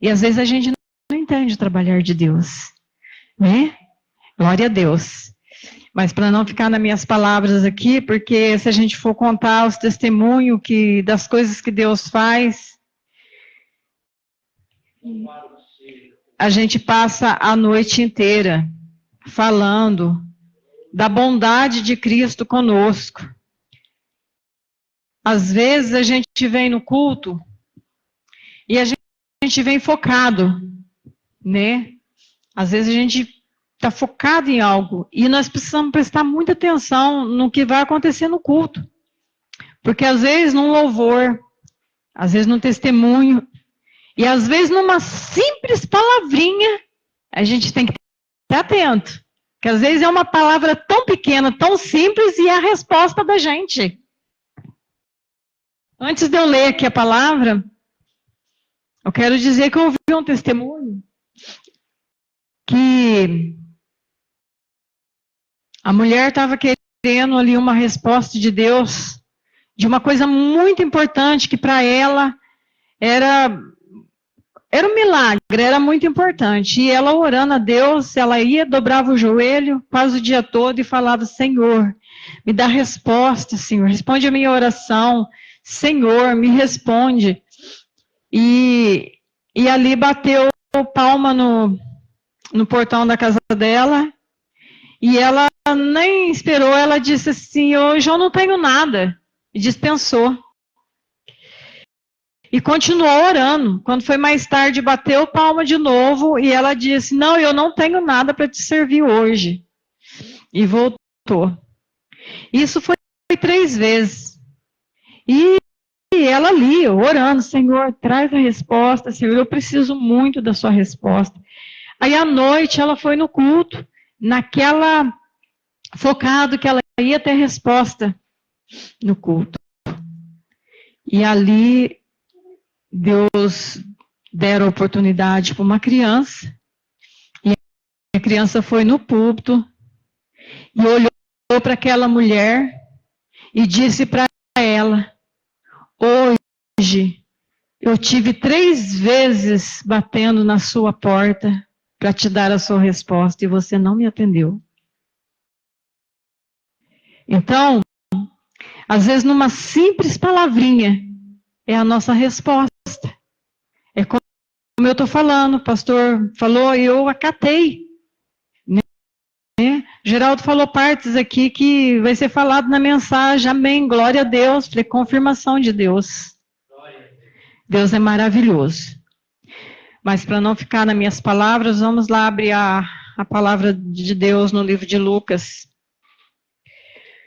E às vezes a gente não entende o trabalhar de Deus, né? Glória a Deus. Mas para não ficar nas minhas palavras aqui, porque se a gente for contar os testemunhos das coisas que Deus faz, a gente passa a noite inteira falando da bondade de Cristo conosco. Às vezes a gente vem no culto e a gente vem focado, né? Às vezes a gente está focado em algo e nós precisamos prestar muita atenção no que vai acontecer no culto. Porque às vezes num louvor, às vezes num testemunho, e às vezes numa simples palavrinha, a gente tem que estar atento. Porque às vezes é uma palavra tão pequena, tão simples, e é a resposta da gente. Antes de eu ler aqui a palavra, eu quero dizer que eu ouvi um testemunho que a mulher estava querendo ali uma resposta de Deus, de uma coisa muito importante que para ela era um milagre, era muito importante. E ela orando a Deus, ela ia, dobrava o joelho quase o dia todo e falava, Senhor, me dá resposta, Senhor, responde a minha oração, Senhor, me responde. E ali bateu palma no portão da casa dela, e ela nem esperou, ela disse assim, hoje eu não tenho nada, e dispensou. E continuou orando. Quando foi mais tarde, bateu palma de novo, e ela disse, não, eu não tenho nada para te servir hoje. E voltou. Isso foi 3 vezes. E ela ali, orando, Senhor, traz a resposta, Senhor, eu preciso muito da sua resposta. Aí à noite ela foi no culto, naquela focado que ela ia ter resposta no culto. E ali Deus dera oportunidade para uma criança, e a criança foi no púlpito e olhou para aquela mulher e disse para ela, hoje eu tive 3 vezes batendo na sua porta para te dar a sua resposta e você não me atendeu. Então, às vezes numa simples palavrinha é a nossa resposta. É como eu estou falando, o pastor falou e eu acatei. Né? Geraldo falou partes aqui que vai ser falado na mensagem, amém, glória a Deus, falei, confirmação de Deus. Deus é maravilhoso. Mas para não ficar nas minhas palavras, vamos lá abrir a palavra de Deus no livro de Lucas,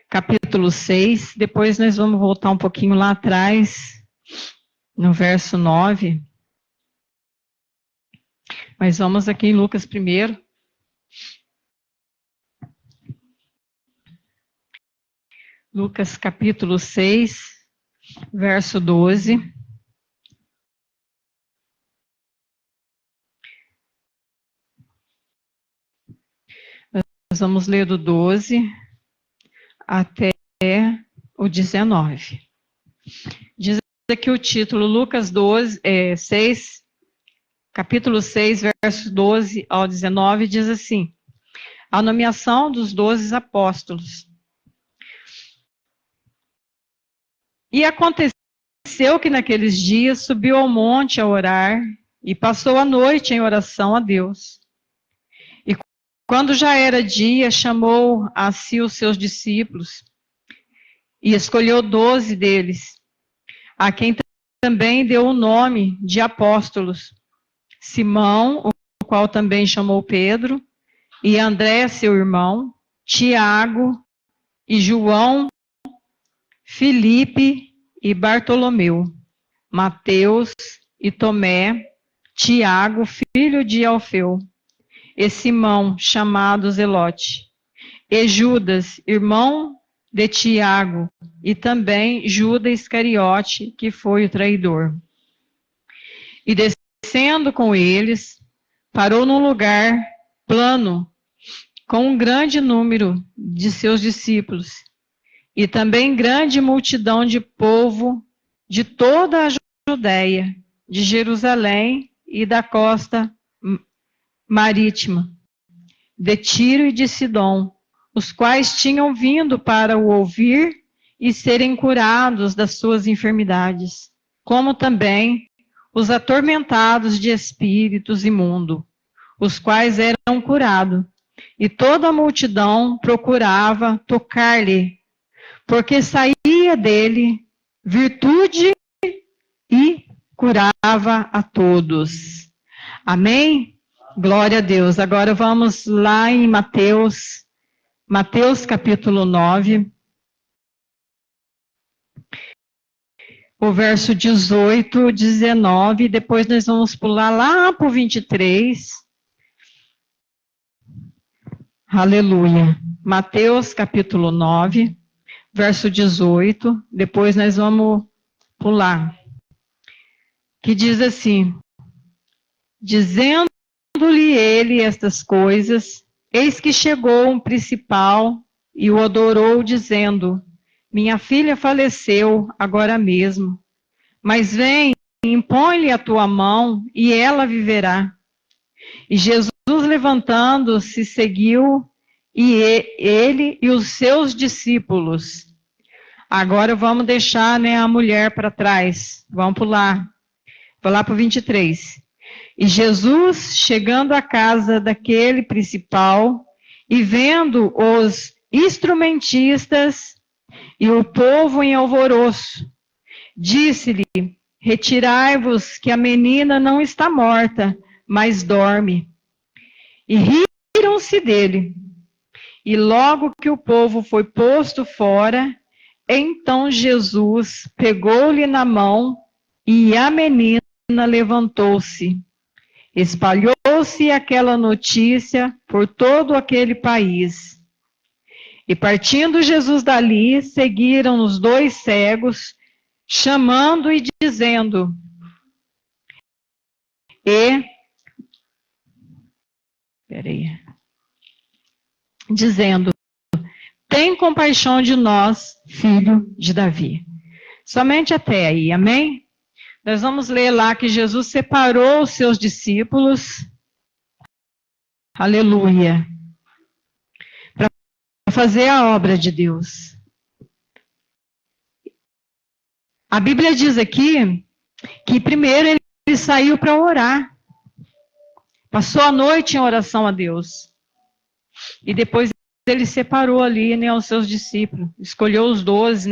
capítulo 6, depois nós vamos voltar um pouquinho lá atrás, no verso 9. Mas vamos aqui em Lucas primeiro. Lucas capítulo 6, verso 12. vamos ler do 12 até o 19. Diz aqui o título, Lucas 6, capítulo 6, versos 12 ao 19, diz assim: a nomeação dos 12 apóstolos. E aconteceu que naqueles dias subiu ao monte a orar e passou a noite em oração a Deus. E quando já era dia, chamou a si os seus discípulos e escolheu 12 deles, a quem também deu o nome de apóstolos: Simão, o qual também chamou Pedro, e André, seu irmão, Tiago e João, Filipe e Bartolomeu, Mateus e Tomé, Tiago, filho de Alfeu, e Simão, chamado Zelote, e Judas, irmão de Tiago, e também Judas Iscariote, que foi o traidor. E descendo com eles, parou num lugar plano, com um grande número de seus discípulos, e também grande multidão de povo de toda a Judéia, de Jerusalém e da costa marítima, de Tiro e de Sidom, os quais tinham vindo para o ouvir e serem curados das suas enfermidades, como também os atormentados de espíritos imundos, os quais eram curados, e toda a multidão procurava tocar-lhe, porque saía dele virtude e curava a todos. Amém? Glória a Deus. Agora vamos lá em Mateus capítulo 9, o verso 18, 19, depois nós vamos pular lá para o 23. Aleluia. Mateus capítulo 9, verso 18, depois nós vamos pular. Que diz assim: dizendo-lhe ele estas coisas, eis que chegou um principal e o adorou, dizendo: minha filha faleceu agora mesmo, mas vem, impõe-lhe a tua mão e ela viverá. E Jesus, levantando-se, seguiu, e ele e os seus discípulos. Agora vamos deixar, a mulher para trás. Vamos pular. Vou lá para o 23. E Jesus, chegando à casa daquele principal, e vendo os instrumentistas e o povo em alvoroço, disse-lhe: retirai-vos, que a menina não está morta, mas dorme. E riram-se dele. E logo que o povo foi posto fora, então Jesus pegou-lhe na mão e a menina levantou-se. Espalhou-se aquela notícia por todo aquele país. E partindo Jesus dali, seguiram os 2 cegos, chamando e dizendo: tem compaixão de nós, filho de Davi. Somente até aí, amém? Nós vamos ler lá que Jesus separou os seus discípulos, aleluia, para fazer a obra de Deus. A Bíblia diz aqui que primeiro ele saiu para orar, passou a noite em oração a Deus, e depois ele separou ali, os seus discípulos, escolheu os 12,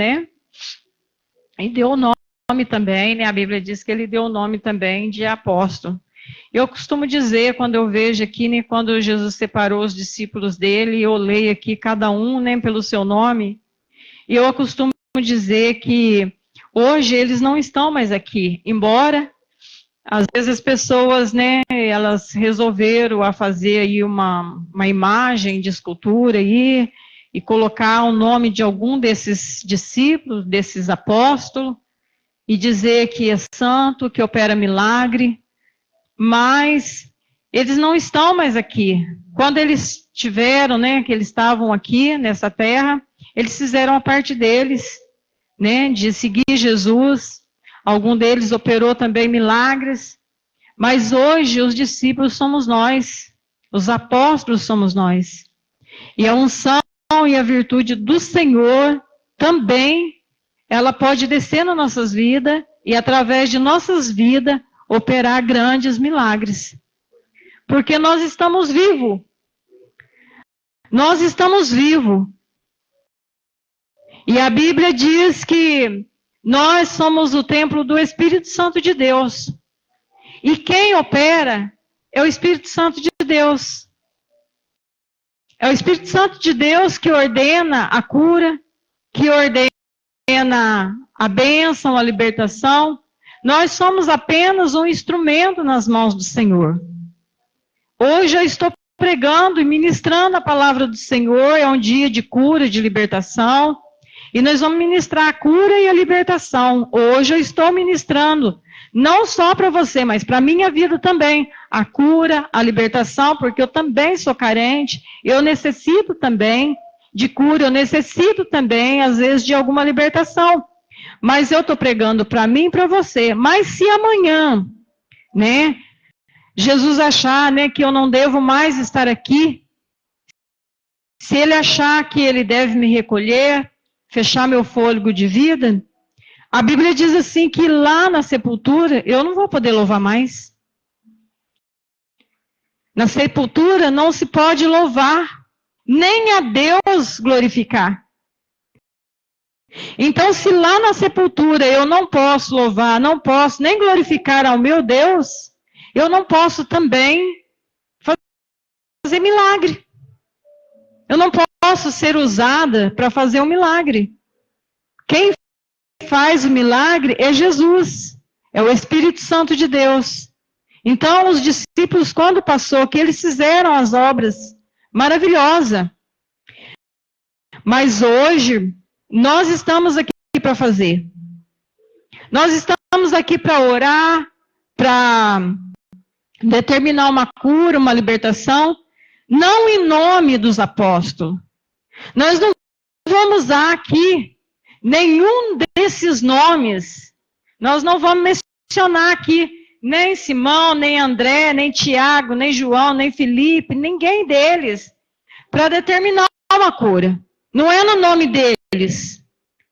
e deu o nome também, a Bíblia diz que ele deu o nome também de apóstolo. Eu costumo dizer, quando eu vejo aqui, quando Jesus separou os discípulos dele, eu leio aqui cada um, pelo seu nome, e eu costumo dizer que hoje eles não estão mais aqui, embora às vezes as pessoas, elas resolveram a fazer aí uma imagem de escultura aí, e colocar o nome de algum desses discípulos, desses apóstolos, e dizer que é santo, que opera milagre, mas eles não estão mais aqui. Quando eles tiveram, né, que eles estavam aqui nessa terra, eles fizeram a parte deles, né, de seguir Jesus. Algum deles operou também milagres. Mas hoje os discípulos somos nós. Os apóstolos somos nós. E a unção e a virtude do Senhor também, ela pode descer nas nossas vidas e através de nossas vidas operar grandes milagres. Porque nós estamos vivos. Nós estamos vivos. E a Bíblia diz que nós somos o templo do Espírito Santo de Deus. E quem opera é o Espírito Santo de Deus. É o Espírito Santo de Deus que ordena a cura, que ordena a bênção, a libertação. Nós somos apenas um instrumento nas mãos do Senhor. Hoje eu estou pregando e ministrando a palavra do Senhor, é um dia de cura, de libertação, e nós vamos ministrar a cura e a libertação. Hoje eu estou ministrando, não só para você, mas para a minha vida também, a cura, a libertação, porque eu também sou carente, eu necessito também de cura, eu necessito também, às vezes, de alguma libertação. Mas eu estou pregando para mim e para você. Mas se amanhã, né, Jesus achar, né, que eu não devo mais estar aqui, se ele achar que ele deve me recolher, fechar meu fôlego de vida, a Bíblia diz assim que lá na sepultura eu não vou poder louvar mais. Na sepultura não se pode louvar, nem a Deus glorificar. Então, se lá na sepultura eu não posso louvar, não posso nem glorificar ao meu Deus, eu não posso também fazer milagre. Eu não posso ser usada para fazer um milagre. Quem faz o milagre é Jesus, é o Espírito Santo de Deus. Então, os discípulos, quando passou, que eles fizeram as obras maravilhosas. Mas hoje, nós estamos aqui para fazer. Nós estamos aqui para orar, para determinar uma cura, uma libertação, não em nome dos apóstolos. Nós não vamos usar aqui nenhum desses nomes. Nós não vamos mencionar aqui nem Simão, nem André, nem Tiago, nem João, nem Felipe, ninguém deles, para determinar uma cura. Não é no nome deles,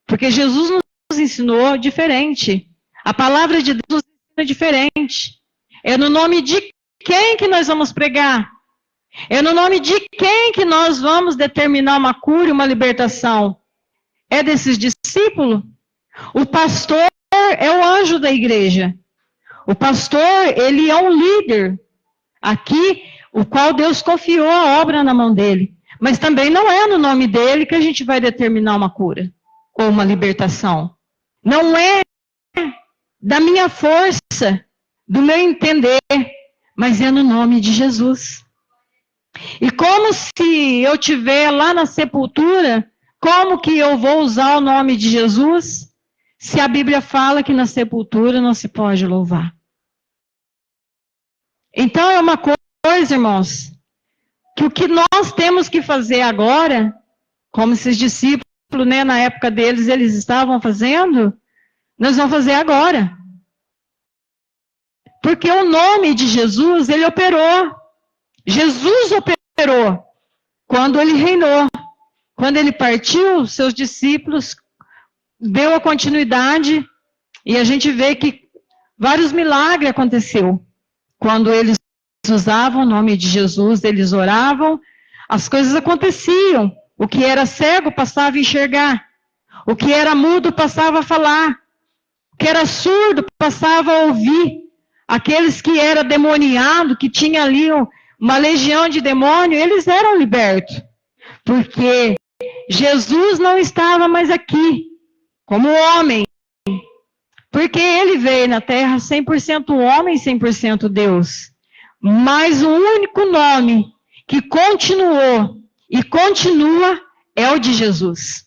porque Jesus nos ensinou diferente. A palavra de Deus nos ensina diferente. É no nome de quem que nós vamos pregar? É no nome de quem que nós vamos determinar uma cura e uma libertação? É desses discípulos? O pastor é o anjo da igreja. O pastor, ele é um líder aqui, o qual Deus confiou a obra na mão dele. Mas também não é no nome dele que a gente vai determinar uma cura ou uma libertação. Não é da minha força, do meu entender, mas é no nome de Jesus. E como se eu estiver lá na sepultura, como que eu vou usar o nome de Jesus, se a Bíblia fala que na sepultura não se pode louvar? Então é uma coisa, irmãos, que o que nós temos que fazer agora, como esses discípulos, né, na época deles, eles estavam fazendo, nós vamos fazer agora. Porque o nome de Jesus, ele operou. Jesus operou quando ele reinou. Quando ele partiu, seus discípulos deu a continuidade e a gente vê que vários milagres aconteceram. Quando eles usavam o nome de Jesus, eles oravam, as coisas aconteciam. O que era cego passava a enxergar. O que era mudo passava a falar. O que era surdo passava a ouvir. Aqueles que eram demoniados, que tinha ali uma legião de demônio, eles eram libertos. Porque Jesus não estava mais aqui como homem. Porque ele veio na terra 100% homem e 100% Deus. Mas o único nome que continuou e continua é o de Jesus.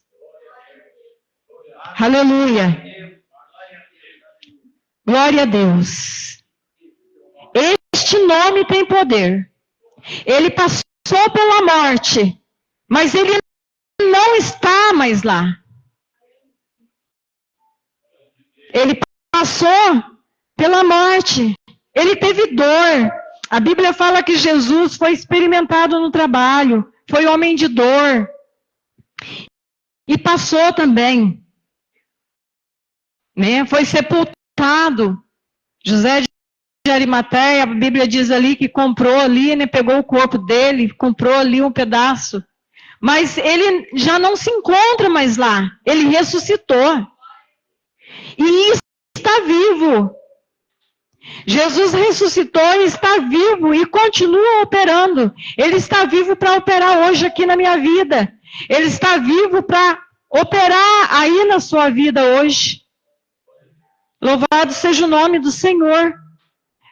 Aleluia. Glória a Deus. este nome tem poder. Ele passou pela morte, mas ele não está mais lá. Ele passou pela morte. Ele teve dor. A Bíblia fala que Jesus foi experimentado no trabalho, foi homem de dor. E passou também, né? Foi sepultado. José de Arimateia, a Bíblia diz ali que comprou ali, né? Pegou o corpo dele, comprou ali um pedaço. Mas ele já não se encontra mais lá. Ele ressuscitou. E está vivo. Jesus ressuscitou e está vivo e continua operando. Ele está vivo para operar hoje aqui na minha vida. Ele está vivo para operar aí na sua vida hoje. Louvado seja o nome do Senhor.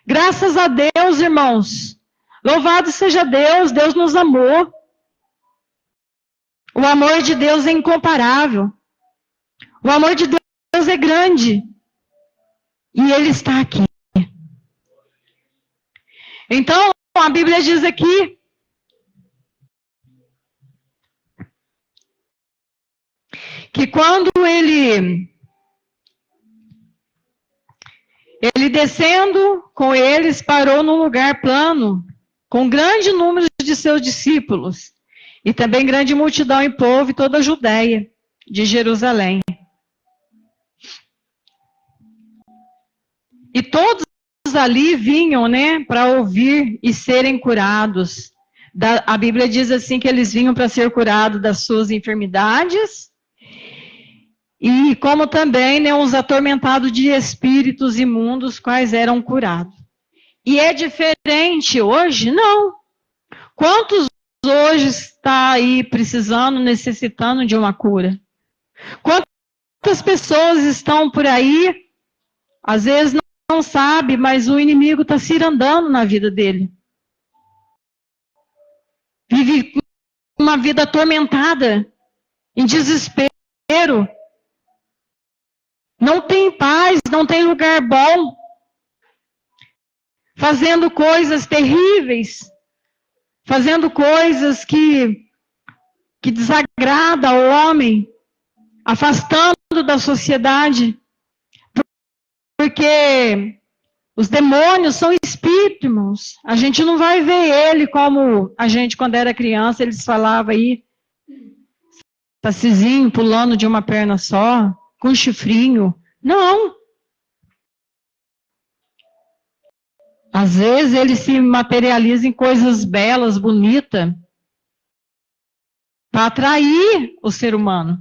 Graças a Deus, irmãos. Louvado seja Deus, Deus nos amou. O amor de Deus é incomparável. O amor de Deus é grande. E Ele está aqui. Então, a Bíblia diz aqui que quando ele descendo com eles, parou num lugar plano, com grande número de seus discípulos, e também grande multidão e povo, e toda a Judéia, de Jerusalém. E todos ali vinham, né, para ouvir e serem curados. A Bíblia diz assim que eles vinham para ser curados das suas enfermidades, e como também, né, os atormentados de espíritos imundos, quais eram curados. E é diferente hoje? Não. Quantos hoje está aí precisando, necessitando de uma cura? Quantas pessoas estão por aí, às vezes não sabe, mas o inimigo está cirandando na vida dele. Vive uma vida atormentada, em desespero. Não tem paz, não tem lugar bom. Fazendo coisas terríveis. Fazendo coisas que desagradam ao homem. Afastando da sociedade. Porque os demônios são espíritos, irmãos. A gente não vai ver ele como a gente, quando era criança, eles falavam aí, sacizinho, pulando de uma perna só, com chifrinho. Não. Às vezes ele se materializa em coisas belas, bonitas, para atrair o ser humano.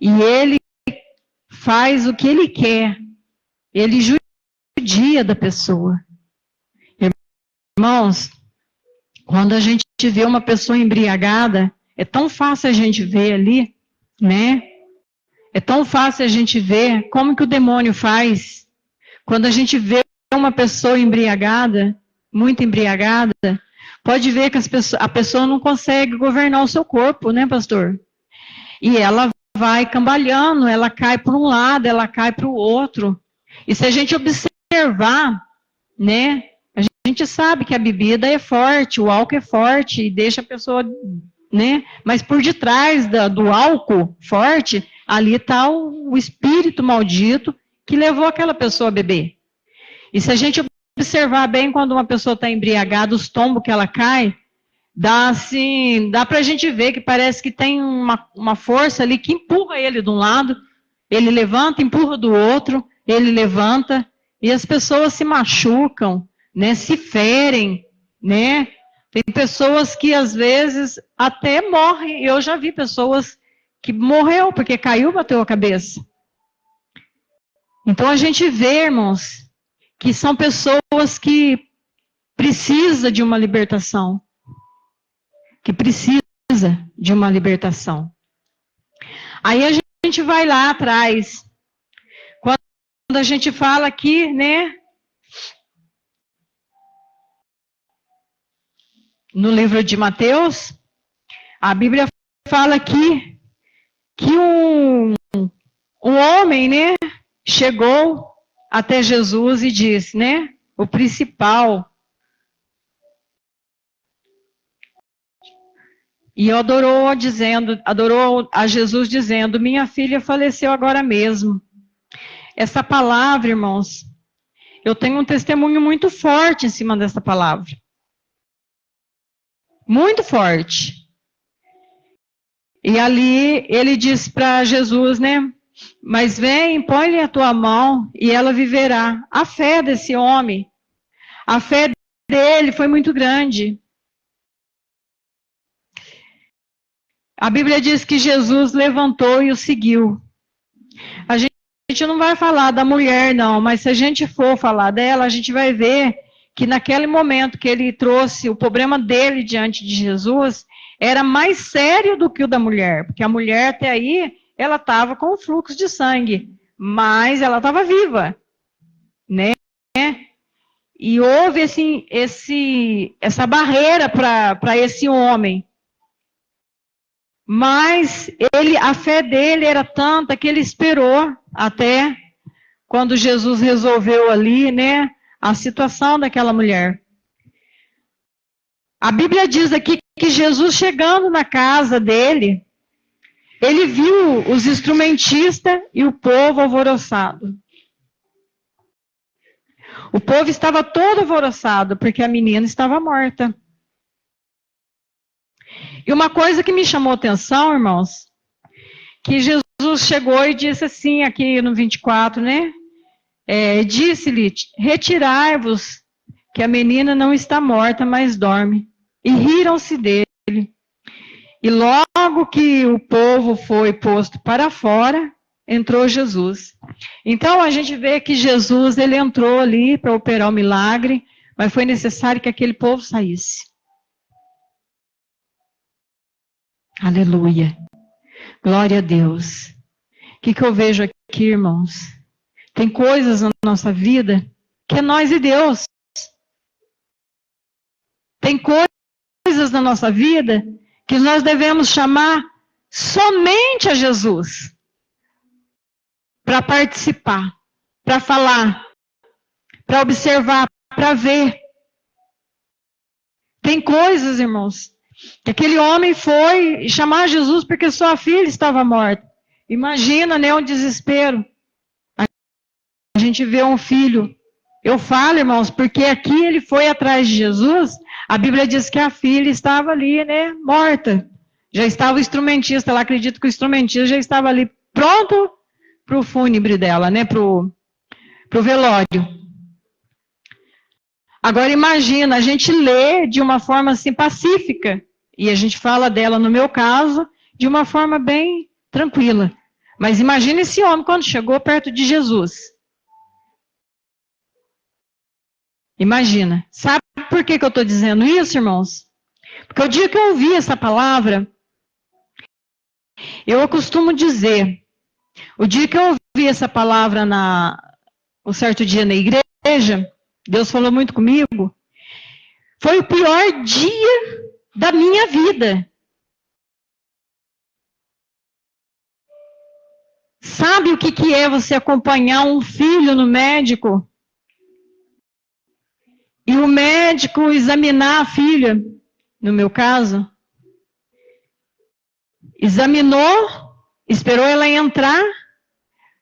E ele faz o que ele quer. Ele judia da pessoa. Irmãos, quando a gente vê uma pessoa embriagada, é tão fácil a gente ver ali, né? É tão fácil a gente ver como que o demônio faz. Quando a gente vê uma pessoa embriagada, muito embriagada, pode ver que a pessoa não consegue governar o seu corpo, né, pastor? E ela vai cambalhando, ela cai para um lado, ela cai para o outro. E se a gente observar, né, a gente sabe que a bebida é forte, o álcool é forte e deixa a pessoa, né, mas por detrás do álcool forte, ali está o espírito maldito que levou aquela pessoa a beber. E se a gente observar bem quando uma pessoa está embriagada, os tombos que ela cai, dá para a gente ver que parece que tem uma força ali que empurra ele de um lado, ele levanta, empurra do outro, ele levanta, e as pessoas se machucam, né, se ferem, né? Tem pessoas que às vezes até morrem. Eu já vi pessoas que morreu porque caiu, bateu a cabeça. Então a gente vê, irmãos, que são pessoas que precisam de uma libertação. Que precisa de uma libertação. Aí a gente vai lá atrás. Quando a gente fala aqui, né? No livro de Mateus, a Bíblia fala aqui que um homem, né, chegou até Jesus e disse, né, o principal. E adorou a Jesus dizendo, minha filha faleceu agora mesmo. Essa palavra, irmãos, eu tenho um testemunho muito forte em cima dessa palavra. Muito forte. E ali ele diz para Jesus, né? Mas vem, põe-lhe a tua mão e ela viverá. A fé desse homem, a fé dele foi muito grande. A Bíblia diz que Jesus levantou e o seguiu. A gente não vai falar da mulher, não, mas se a gente for falar dela, a gente vai ver que naquele momento que ele trouxe o problema dele diante de Jesus, era mais sério do que o da mulher, porque a mulher até aí, ela estava com fluxo de sangue, mas ela estava viva, né? E houve essa barreira para esse homem. Mas a fé dele era tanta que ele esperou até quando Jesus resolveu ali, né, a situação daquela mulher. A Bíblia diz aqui que Jesus chegando na casa dele, ele viu os instrumentistas e o povo alvoroçado. O povo estava todo alvoroçado porque a menina estava morta. E uma coisa que me chamou a atenção, irmãos, que Jesus chegou e disse assim, aqui no 24, né? Disse-lhe, retirai-vos, que a menina não está morta, mas dorme. E riram-se dele. E logo que o povo foi posto para fora, entrou Jesus. Então a gente vê que Jesus, ele entrou ali para operar o milagre, mas foi necessário que aquele povo saísse. Aleluia. Glória a Deus. O que eu vejo aqui, irmãos? Tem coisas na nossa vida que é nós e Deus. Tem coisas na nossa vida que nós devemos chamar somente a Jesus para participar, para falar, para observar, para ver. Tem coisas, irmãos, que aquele homem foi chamar Jesus porque sua filha estava morta. Imagina, né, um desespero. A gente vê um filho. Eu falo, irmãos, porque aqui ele foi atrás de Jesus, a Bíblia diz que a filha estava ali, né, morta. Já estava o instrumentista, ela acredita que o instrumentista já estava ali pronto para o fúnebre dela, né, para o velório. Agora imagina, a gente lê de uma forma assim pacífica, e a gente fala dela, no meu caso, de uma forma bem tranquila. Mas imagina esse homem quando chegou perto de Jesus. Imagina. Sabe por que eu estou dizendo isso, irmãos? Porque o dia que eu ouvi essa palavra, eu costumo dizer, o dia que eu ouvi essa palavra um certo dia na igreja, Deus falou muito comigo, foi o pior dia da minha vida. Sabe o que é você acompanhar um filho no médico? E o médico examinar a filha, no meu caso, examinou, esperou ela entrar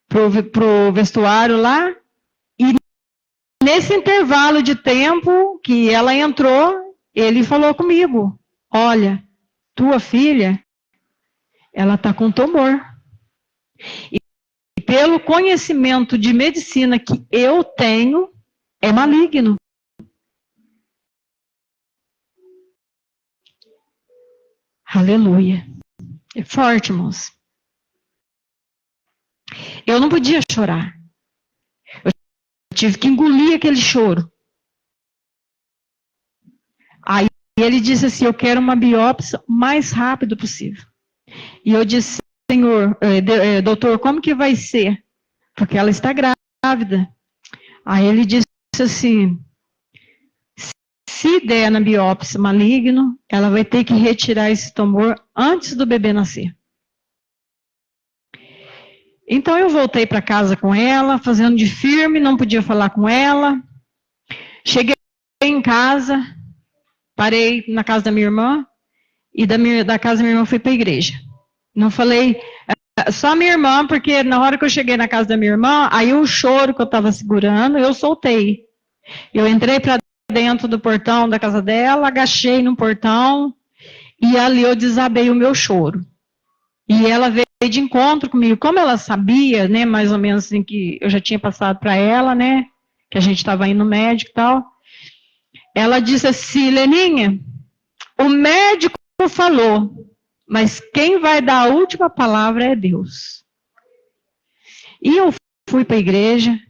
pro vestuário lá, e nesse intervalo de tempo que ela entrou, ele falou comigo, olha, tua filha, ela está com tumor. E pelo conhecimento de medicina que eu tenho, é maligno. Aleluia. É forte, irmãos. Eu não podia chorar. Eu tive que engolir aquele choro. Aí ele disse assim, eu quero uma biópsia o mais rápido possível. E eu disse, Senhor, doutor, como que vai ser? Porque ela está grávida. Aí ele disse assim, se der na biópsia maligno, ela vai ter que retirar esse tumor antes do bebê nascer. Então eu voltei para casa com ela, fazendo de firme, não podia falar com ela. Cheguei em casa, parei na casa da minha irmã, e da casa da minha irmã fui para a igreja. Não falei, só minha irmã, porque na hora que eu cheguei na casa da minha irmã, aí o choro que eu estava segurando, eu soltei. Eu entrei para dentro do portão da casa dela, agachei no portão, e ali eu desabei o meu choro. E ela veio de encontro comigo, como ela sabia, né, mais ou menos assim, que eu já tinha passado para ela, né, que a gente estava indo no médico e tal. Ela disse assim, Leninha, o médico falou, mas quem vai dar a última palavra é Deus. E eu fui para a igreja,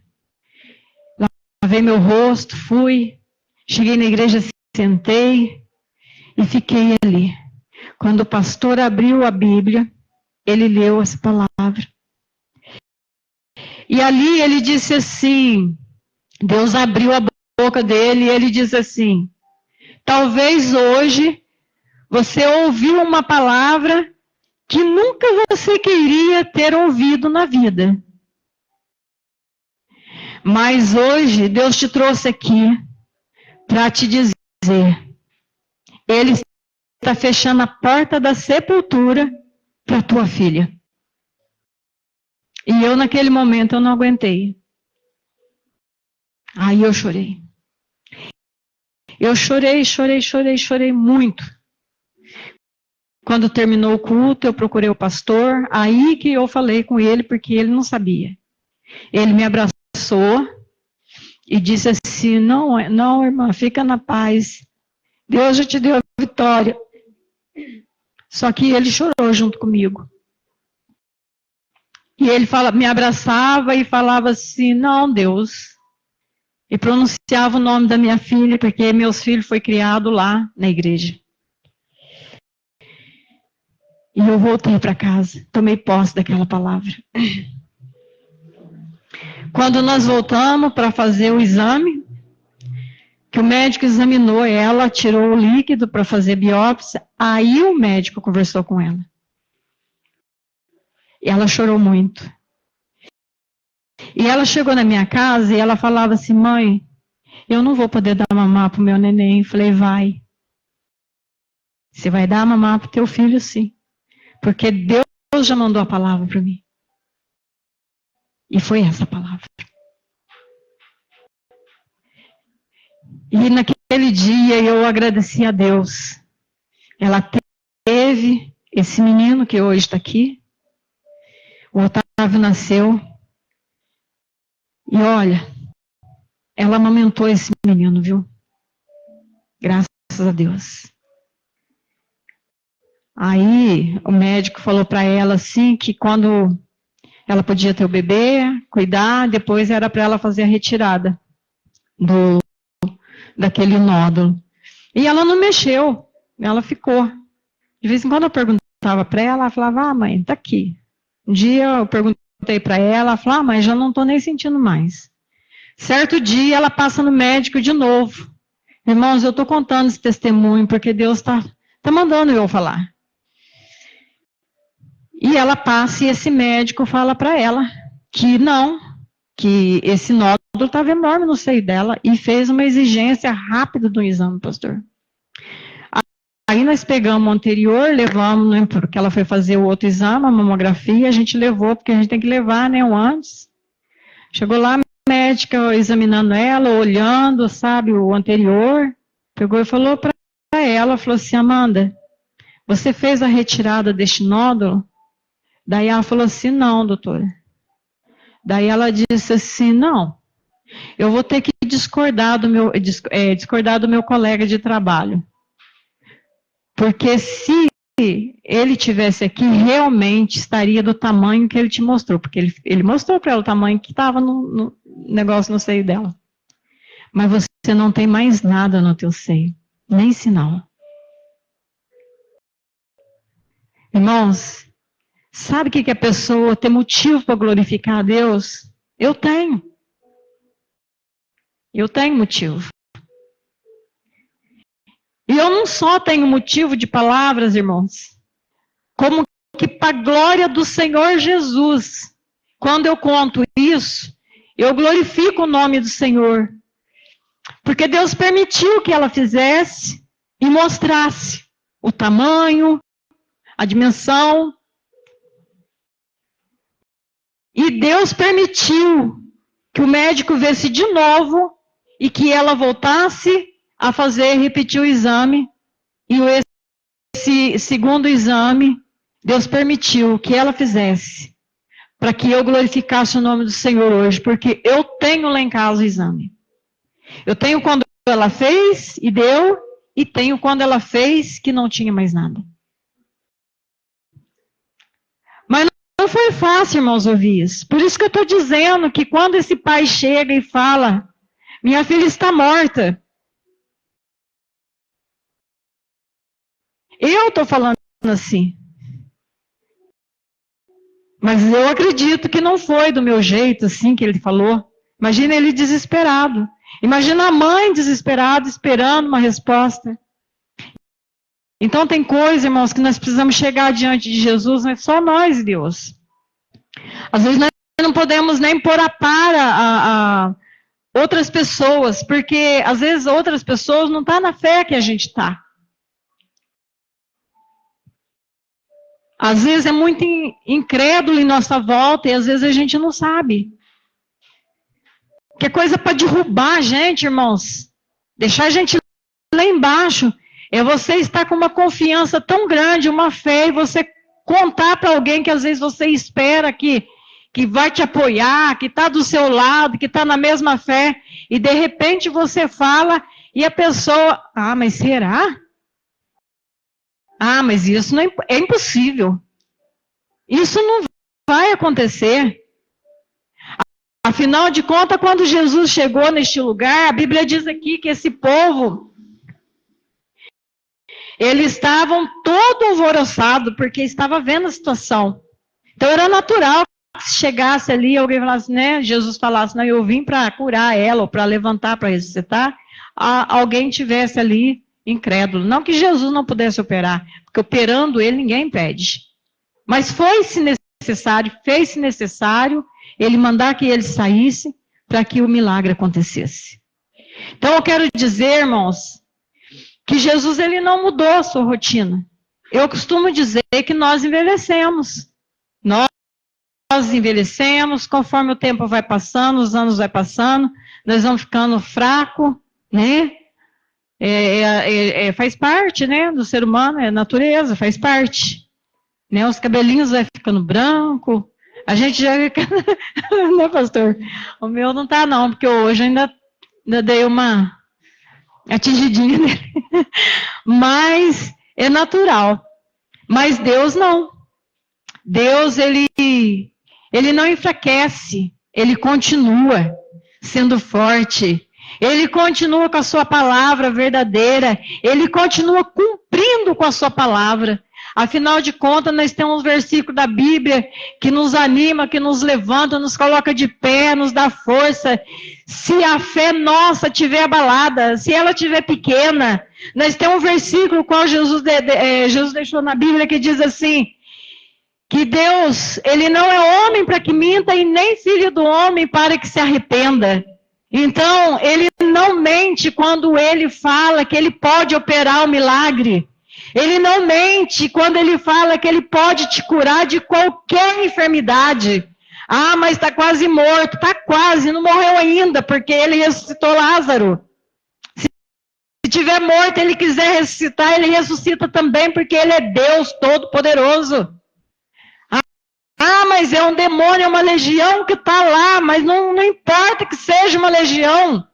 lavei meu rosto, cheguei na igreja, sentei e fiquei ali. Quando o pastor abriu a Bíblia, ele leu essa palavra. E ali ele disse assim, Deus abriu a boca dele e ele disse assim, talvez hoje você ouviu uma palavra que nunca você queria ter ouvido na vida. Mas hoje Deus te trouxe aqui para te dizer, Ele está fechando a porta da sepultura para tua filha. E eu naquele momento eu não aguentei. Aí eu chorei. Eu chorei muito. Quando terminou o culto, eu procurei o pastor, aí que eu falei com ele, porque ele não sabia. Ele me abraçou e disse assim, não, irmã, fica na paz. Deus já te deu a vitória. Só que ele chorou junto comigo. E ele me abraçava e falava assim, não, Deus. E pronunciava o nome da minha filha, porque meus filhos foram criados lá na igreja. E eu voltei para casa, tomei posse daquela palavra. Quando nós voltamos para fazer o exame, que o médico examinou ela, tirou o líquido para fazer biópsia, aí o médico conversou com ela. E ela chorou muito. E ela chegou na minha casa e ela falava assim, mãe, eu não vou poder dar mamar para o meu neném. Eu falei, vai. Você vai dar mamar para o teu filho, sim. Porque Deus já mandou a palavra para mim. E foi essa palavra. E naquele dia eu agradeci a Deus. Ela teve esse menino que hoje está aqui. O Otávio nasceu. E olha, ela amamentou esse menino, viu? Graças a Deus. Aí o médico falou para ela assim que quando ela podia ter o bebê, cuidar, depois era para ela fazer a retirada daquele nódulo. E ela não mexeu, ela ficou. De vez em quando eu perguntava para ela falava, mãe, tá aqui. Um dia eu perguntei para ela falou, mãe, já não estou nem sentindo mais. Certo dia ela passa no médico de novo. Irmãos, eu estou contando esse testemunho porque Deus está mandando eu falar. E ela passa e esse médico fala para ela que não, que esse nódulo estava enorme no seio dela e fez uma exigência rápida do exame, pastor. Aí nós pegamos o anterior, levamos, né, porque ela foi fazer o outro exame, a mamografia, a gente levou, porque a gente tem que levar, né, o antes. Chegou lá, a médica examinando ela, olhando, sabe, o anterior, pegou e falou para ela, falou assim, Amanda, você fez a retirada deste nódulo? Daí ela falou assim, não, doutora. Daí ela disse assim, não, eu vou ter que discordar do meu colega de trabalho. Porque se ele tivesse aqui, realmente estaria do tamanho que ele te mostrou. Porque ele mostrou para ela o tamanho que estava no negócio no seio dela. Mas você não tem mais nada no teu seio, nem sinal. Irmãos, sabe o que a pessoa tem motivo para glorificar a Deus? Eu tenho. Eu tenho motivo. E eu não só tenho motivo de palavras, irmãos, como que para a glória do Senhor Jesus. Quando eu conto isso, eu glorifico o nome do Senhor. Porque Deus permitiu que ela fizesse e mostrasse o tamanho, a dimensão. E Deus permitiu que o médico visse de novo e que ela voltasse a repetir o exame. E esse segundo exame, Deus permitiu que ela fizesse para que eu glorificasse o nome do Senhor hoje, porque eu tenho lá em casa o exame. Eu tenho quando ela fez e deu, e tenho quando ela fez que não tinha mais nada. Mas não foi fácil, irmãos, ouvir isso. Por isso que eu estou dizendo que quando esse pai chega e fala, minha filha está morta. Eu estou falando assim. Mas eu acredito que não foi do meu jeito, assim, que ele falou. Imagina ele desesperado. Imagina a mãe desesperada, esperando uma resposta. Então tem coisa, irmãos, que nós precisamos chegar diante de Jesus, mas só nós e Deus. Às vezes nós não podemos nem pôr a par outras pessoas, porque às vezes outras pessoas não estão na fé que a gente está. Às vezes é muito incrédulo em nossa volta e às vezes a gente não sabe. Que é coisa para derrubar a gente, irmãos. Deixar a gente lá embaixo. É você estar com uma confiança tão grande, uma fé, e você contar para alguém que às vezes você espera que vai te apoiar, que está do seu lado, que está na mesma fé, e de repente você fala e a pessoa, mas será? Mas isso não é impossível. Isso não vai acontecer. Afinal de contas, quando Jesus chegou neste lugar, a Bíblia diz aqui que esse povo, eles estavam todo alvoroçado, porque estava vendo a situação. Então era natural que se chegasse ali, alguém falasse, né? Jesus falasse, não, eu vim para curar ela, ou para levantar, para ressuscitar, alguém tivesse ali incrédulo. Não que Jesus não pudesse operar, porque operando ele ninguém impede. Mas fez-se necessário ele mandar que ele saísse para que o milagre acontecesse. Então eu quero dizer, irmãos, que Jesus ele não mudou a sua rotina. Eu costumo dizer que nós envelhecemos. Nós envelhecemos, conforme o tempo vai passando, os anos vai passando, nós vamos ficando fracos, né? Faz parte, né, do ser humano, é natureza, faz parte. Né? Os cabelinhos vai ficando branco, a gente já fica... né, pastor? O meu não tá não, porque hoje ainda dei uma atingidinha nele. Mas é natural. Mas Deus não. Deus, ele não enfraquece, ele continua sendo forte. Ele continua com a sua palavra verdadeira. Ele continua cumprindo com a sua palavra. Afinal de contas, nós temos um versículo da Bíblia que nos anima, que nos levanta, nos coloca de pé, nos dá força. Se a fé nossa estiver abalada, se ela estiver pequena, nós temos um versículo qual Jesus deixou na Bíblia que diz assim, que Deus, ele não é homem para que minta e nem filho do homem para que se arrependa. Então, ele não mente quando ele fala que ele pode operar o milagre. Ele não mente quando ele fala que ele pode te curar de qualquer enfermidade. Mas está quase morto. Está quase, não morreu ainda, porque ele ressuscitou Lázaro. Se tiver morto, ele quiser ressuscitar, ele ressuscita também, porque ele é Deus Todo-Poderoso. Mas é um demônio, é uma legião que está lá, mas não importa que seja uma legião.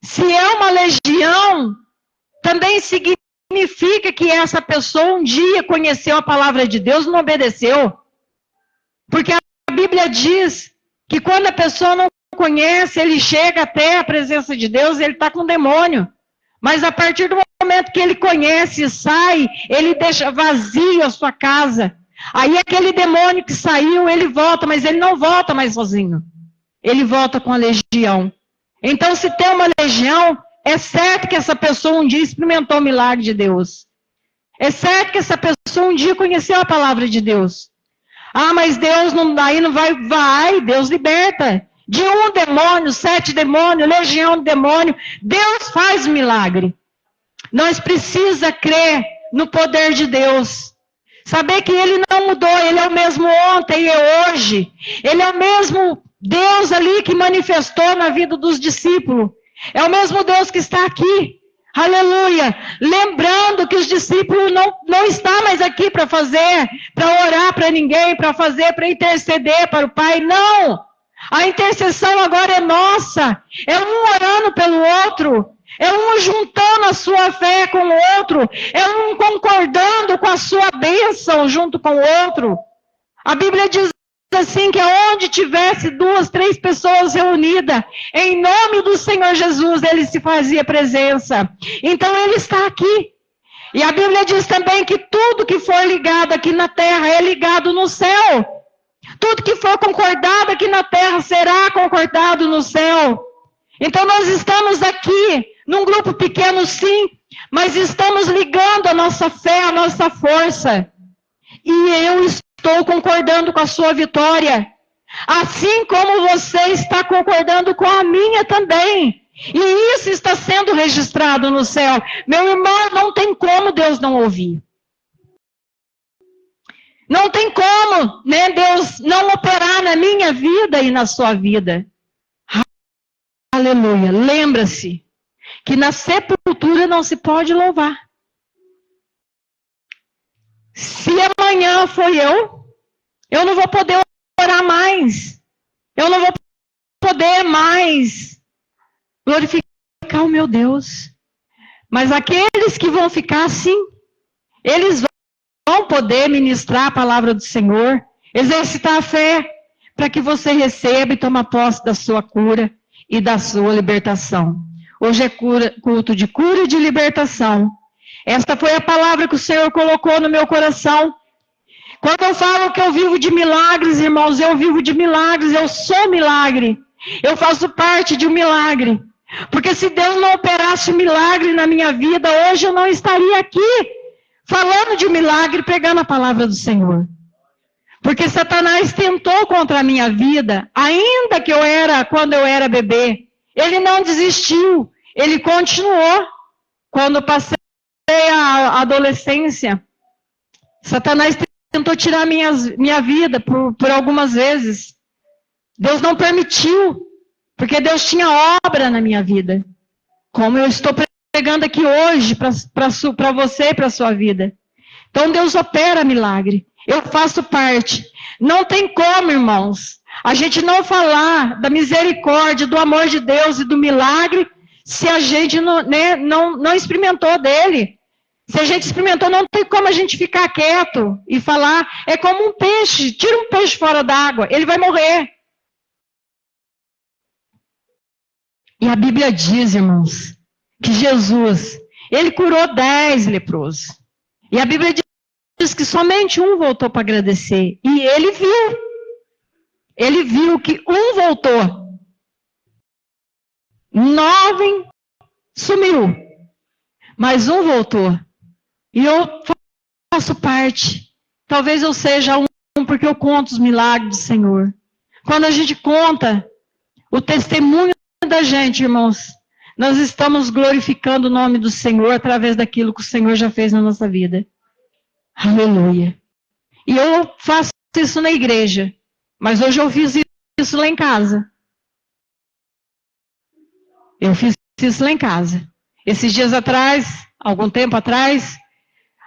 Se é uma legião, também significa que essa pessoa um dia conheceu a palavra de Deus e não obedeceu. Porque a Bíblia diz que quando a pessoa não conhece, ele chega até a presença de Deus, ele está com o demônio. Mas a partir do momento que ele conhece e sai, ele deixa vazio a sua casa. Aí aquele demônio que saiu, ele volta, mas ele não volta mais sozinho. Ele volta com a legião. Então, se tem uma legião, é certo que essa pessoa um dia experimentou o milagre de Deus. É certo que essa pessoa um dia conheceu a palavra de Deus. Mas Deus não, aí não vai, Deus liberta. de um demônio, 7 demônios, legião de demônio. Deus faz milagre. Nós precisamos crer no poder de Deus. Saber que Ele não mudou, Ele é o mesmo ontem e hoje. Ele é o mesmo Deus ali que manifestou na vida dos discípulos. É o mesmo Deus que está aqui. Aleluia. Lembrando que os discípulos não estão mais aqui para fazer, para orar para ninguém, para fazer, para interceder para o Pai. Não. A intercessão agora é nossa. É um orando pelo outro. É um juntando a sua fé com o outro. É um concordando com a sua bênção junto com o outro. A Bíblia diz assim que aonde tivesse 2, 3 pessoas reunidas, em nome do Senhor Jesus, Ele se fazia presença. Então Ele está aqui. E a Bíblia diz também que tudo que for ligado aqui na terra é ligado no céu. Tudo que for concordado aqui na terra será concordado no céu. Então nós estamos aqui, num grupo pequeno sim, mas estamos ligando a nossa fé, a nossa força. E eu estou concordando com a sua vitória. Assim como você está concordando com a minha também. E isso está sendo registrado no céu. Meu irmão, não tem como Deus não ouvir. Não tem como, né, Deus não operar na minha vida e na sua vida. Aleluia. Lembra-se que na sepultura não se pode louvar. Se amanhã for eu não vou poder orar mais. Eu não vou poder mais glorificar o meu Deus. Mas aqueles que vão ficar assim, eles vão poder ministrar a palavra do Senhor, exercitar a fé, para que você receba e tome posse da sua cura e da sua libertação. Hoje é culto de cura e de libertação. Esta foi a palavra que o Senhor colocou no meu coração. Quando eu falo que eu vivo de milagres, irmãos, eu vivo de milagres, eu sou milagre. Eu faço parte de um milagre. Porque se Deus não operasse um milagre na minha vida, hoje eu não estaria aqui falando de um milagre, pregando a palavra do Senhor. Porque Satanás tentou contra a minha vida, ainda que quando eu era bebê. Ele não desistiu, ele continuou. Quando eu passei a adolescência, Satanás tentou tirar minha vida por algumas vezes. Deus não permitiu, porque Deus tinha obra na minha vida. Como eu estou pregando aqui hoje para você e para a sua vida. Então Deus opera milagre. Eu faço parte. Não tem como, irmãos, a gente não falar da misericórdia, do amor de Deus e do milagre, se a gente não experimentou dele. Se a gente experimentou, não tem como a gente ficar quieto e falar. É como um peixe. Tira um peixe fora d'água, ele vai morrer. E a Bíblia diz, irmãos, que Jesus, ele curou 10 leprosos. E a Bíblia diz que somente um voltou para agradecer. E ele viu. Ele viu que um voltou. 9 sumiu. Mas um voltou. E eu faço parte. Talvez eu seja um porque eu conto os milagres do Senhor. Quando a gente conta o testemunho da gente, irmãos, nós estamos glorificando o nome do Senhor através daquilo que o Senhor já fez na nossa vida. Aleluia. E eu faço isso na igreja. Mas hoje eu fiz isso lá em casa. Eu fiz isso lá em casa. Esses dias atrás, algum tempo atrás,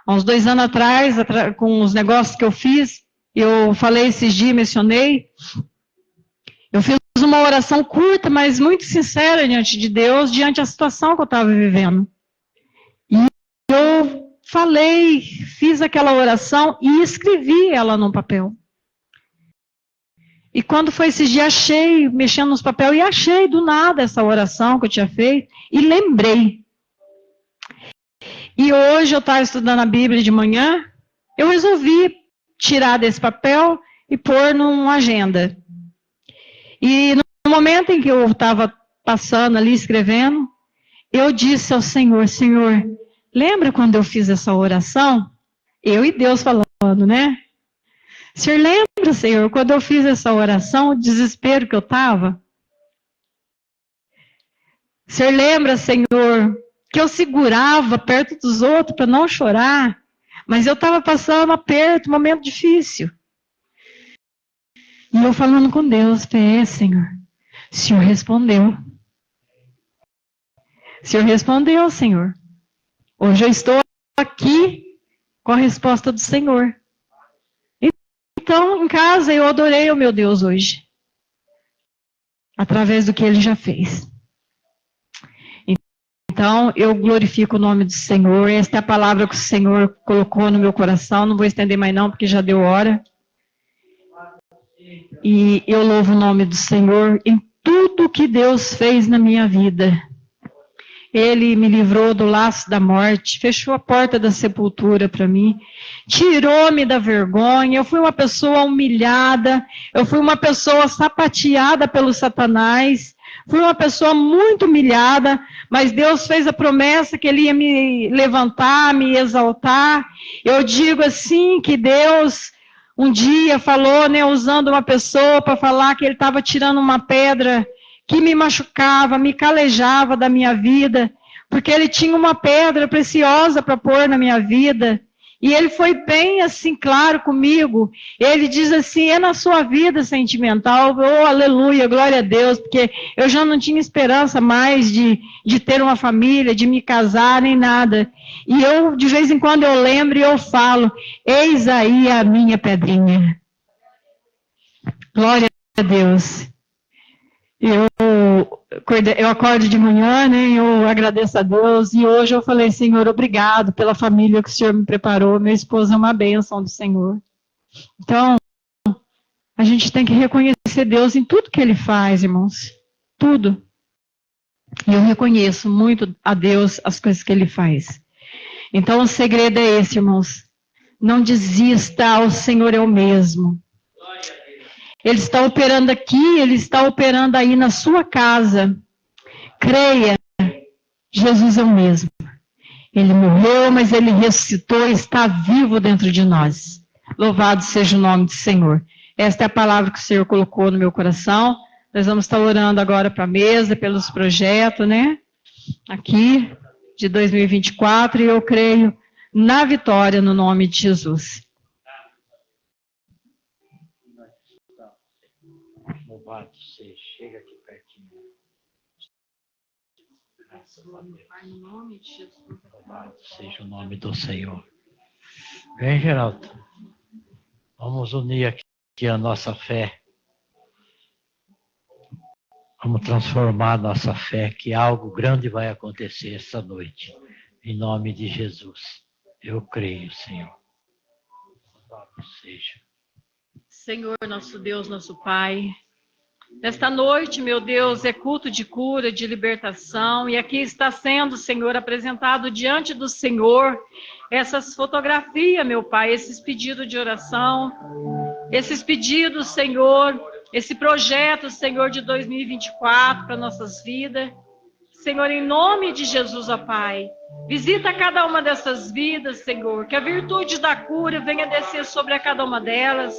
há uns 2 anos atrás, com os negócios que eu fiz, eu falei esses dias, mencionei, eu fiz uma oração curta, mas muito sincera diante de Deus, diante da situação que eu estava vivendo. E eu falei, fiz aquela oração e escrevi ela num papel. E quando foi esses dias, achei, mexendo nos papéis, e achei do nada essa oração que eu tinha feito, e lembrei. E hoje eu estava estudando a Bíblia de manhã, eu resolvi tirar desse papel e pôr numa agenda. E no momento em que eu estava passando ali, escrevendo, eu disse ao Senhor, Senhor, lembra quando eu fiz essa oração? Eu e Deus falando, né? Senhor, lembra, Senhor, quando eu fiz essa oração, o desespero que eu estava? O Senhor lembra, Senhor, que eu segurava perto dos outros para não chorar, mas eu estava passando um aperto, um momento difícil. E eu falando com Deus, Senhor, o Senhor respondeu. O Senhor respondeu, Senhor. Hoje eu estou aqui com a resposta do Senhor. Então, em casa, eu adorei o meu Deus hoje. Através do que Ele já fez. Então, eu glorifico o nome do Senhor. Esta é a palavra que o Senhor colocou no meu coração. Não vou estender mais não, porque já deu hora. E eu louvo o nome do Senhor em tudo que Deus fez na minha vida. Ele me livrou do laço da morte, fechou a porta da sepultura para mim, tirou-me da vergonha. Eu fui uma pessoa humilhada, eu fui uma pessoa sapateada pelo Satanás, fui uma pessoa muito humilhada, mas Deus fez a promessa que Ele ia me levantar, me exaltar. Eu digo assim que Deus um dia falou, né, usando uma pessoa para falar que Ele estava tirando uma pedra que me machucava, me calejava da minha vida, porque Ele tinha uma pedra preciosa para pôr na minha vida. E Ele foi bem assim, claro comigo. Ele diz assim, é na sua vida sentimental, oh, aleluia, glória a Deus, porque eu já não tinha esperança mais de ter uma família, de me casar, nem nada. E eu, de vez em quando, eu lembro e eu falo, eis aí a minha pedrinha. Glória a Deus. Eu acordo de manhã, né, eu agradeço a Deus, e hoje eu falei, Senhor, obrigado pela família que o Senhor me preparou, meu esposo é uma bênção do Senhor. Então, a gente tem que reconhecer Deus em tudo que Ele faz, irmãos, tudo. E eu reconheço muito a Deus as coisas que Ele faz. Então, o segredo é esse, irmãos, não desista, o Senhor é o mesmo. Ele está operando aqui, Ele está operando aí na sua casa. Creia, Jesus é o mesmo. Ele morreu, mas Ele ressuscitou e está vivo dentro de nós. Louvado seja o nome do Senhor. Esta é a palavra que o Senhor colocou no meu coração. Nós vamos estar orando agora para a mesa, pelos projetos, né? Aqui, de 2024, e eu creio na vitória no nome de Jesus. Louvado seja, chega aqui pertinho. Graças a Deus. Louvado seja o nome do Senhor. Vem, Geraldo. Vamos unir aqui a nossa fé. Vamos transformar a nossa fé, que algo grande vai acontecer essa noite. Em nome de Jesus. Eu creio, Senhor. Louvado seja. Senhor, nosso Deus, nosso Pai, nesta noite, meu Deus, é culto de cura, de libertação, e aqui está sendo, Senhor, apresentado diante do Senhor essas fotografias, meu Pai, esses pedidos de oração, esses pedidos, Senhor, esse projeto, Senhor, de 2024 para nossas vidas. Senhor, em nome de Jesus, ó Pai, visita cada uma dessas vidas, Senhor, que a virtude da cura venha descer sobre a cada uma delas,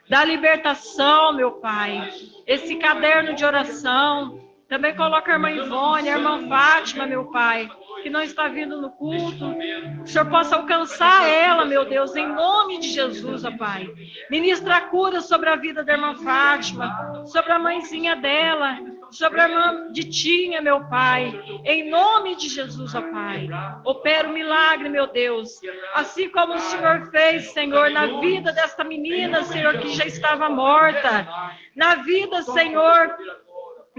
da libertação, meu Pai, esse caderno de oração, também coloca a irmã Ivone, a irmã Fátima, meu Pai, que não está vindo no culto, que o Senhor possa alcançar ela, meu Deus, em nome de Jesus, ó Pai. Ministra a cura sobre a vida da irmã Fátima, sobre a mãezinha dela, sobre a irmã Ditinha, meu Pai, em nome de Jesus, ó Pai. Opera o milagre, meu Deus, assim como o Senhor fez, Senhor, na vida desta menina, Senhor, que já estava morta, na vida, Senhor,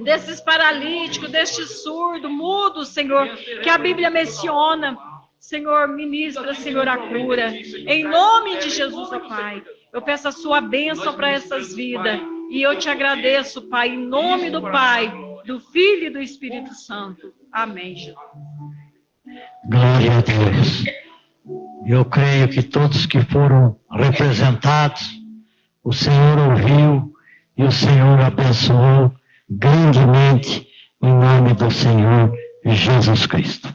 desses paralíticos, deste surdo, mudo, Senhor, que a Bíblia menciona. Senhor, ministra, Senhor, a cura. Em nome de Jesus, ó Pai, eu peço a sua bênção para essas vidas. E eu te agradeço, Pai, em nome do Pai, do Filho e do Espírito Santo. Amém, Jesus. Glória a Deus. Eu creio que todos que foram representados, o Senhor ouviu e o Senhor abençoou grandemente em nome do Senhor Jesus Cristo.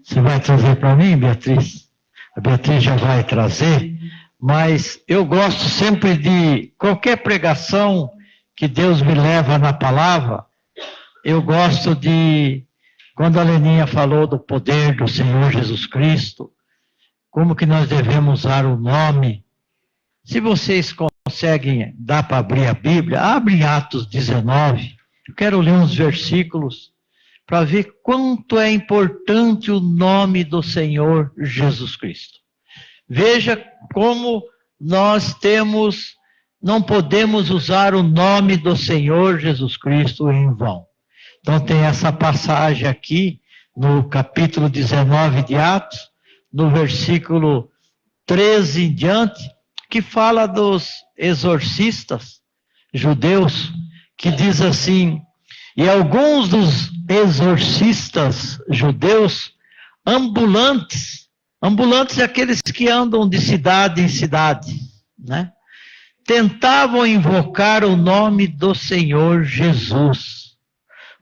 Você vai trazer para mim, Beatriz? A Beatriz já vai trazer, mas eu gosto sempre de qualquer pregação que Deus me leva na palavra, eu gosto de, quando a Leninha falou do poder do Senhor Jesus Cristo, como que nós devemos usar o nome. Se vocês conseguem, dá para abrir a Bíblia, abre Atos 19. Eu quero ler uns versículos para ver quanto é importante o nome do Senhor Jesus Cristo. Veja como nós não podemos usar o nome do Senhor Jesus Cristo em vão. Então tem essa passagem aqui, no capítulo 19 de Atos, no versículo 13 em diante, que fala dos exorcistas judeus, que diz assim: e alguns dos exorcistas judeus ambulantes é aqueles que andam de cidade em cidade, né? Tentavam invocar o nome do Senhor Jesus,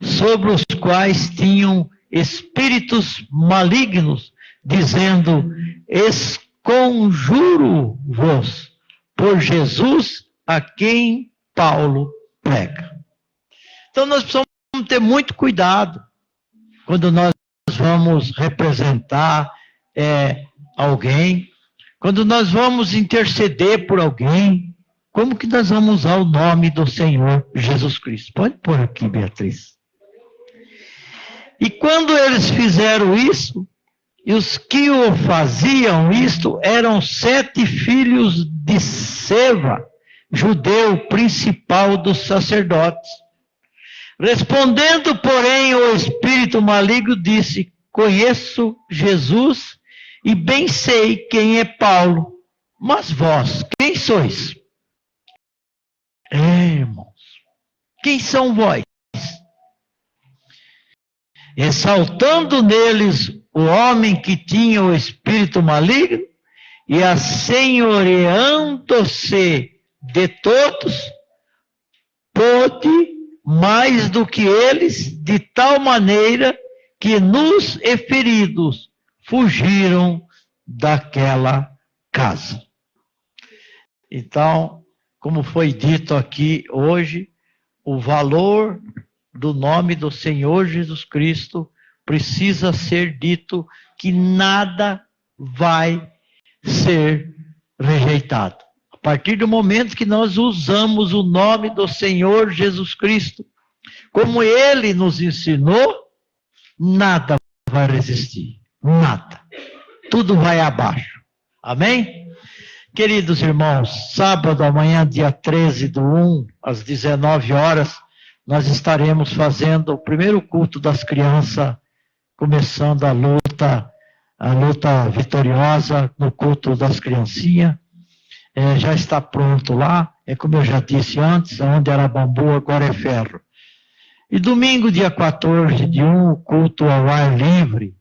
sobre os quais tinham espíritos malignos, dizendo: esconjuro-vos por Jesus a quem Paulo prega. Então nós precisamos ter muito cuidado quando nós vamos representar alguém, quando nós vamos interceder por alguém, como que nós vamos usar o nome do Senhor Jesus Cristo? Pode pôr aqui, Beatriz. E quando eles fizeram isso, e os que o faziam isto eram 7 filhos de Seva, judeu principal dos sacerdotes. Respondendo, porém, o espírito maligno disse: conheço Jesus e bem sei quem é Paulo, mas vós, quem sois? Irmãos, quem são vós? Exaltando neles o homem que tinha o espírito maligno e assenhoreando-se de todos, pôde mais do que eles, de tal maneira que nus e feridos fugiram daquela casa. Então, como foi dito aqui hoje, o valor do nome do Senhor Jesus Cristo precisa ser dito, que nada vai ser rejeitado. A partir do momento que nós usamos o nome do Senhor Jesus Cristo, como Ele nos ensinou, nada vai resistir. Nada. Tudo vai abaixo. Amém? Queridos irmãos, sábado, amanhã, dia 13/1, às 19 horas, nós estaremos fazendo o primeiro culto das crianças, começando a luta vitoriosa no culto das criancinhas. Já está pronto lá, como eu já disse antes, onde era bambu, agora é ferro. E domingo, dia 14/1, o culto ao ar livre.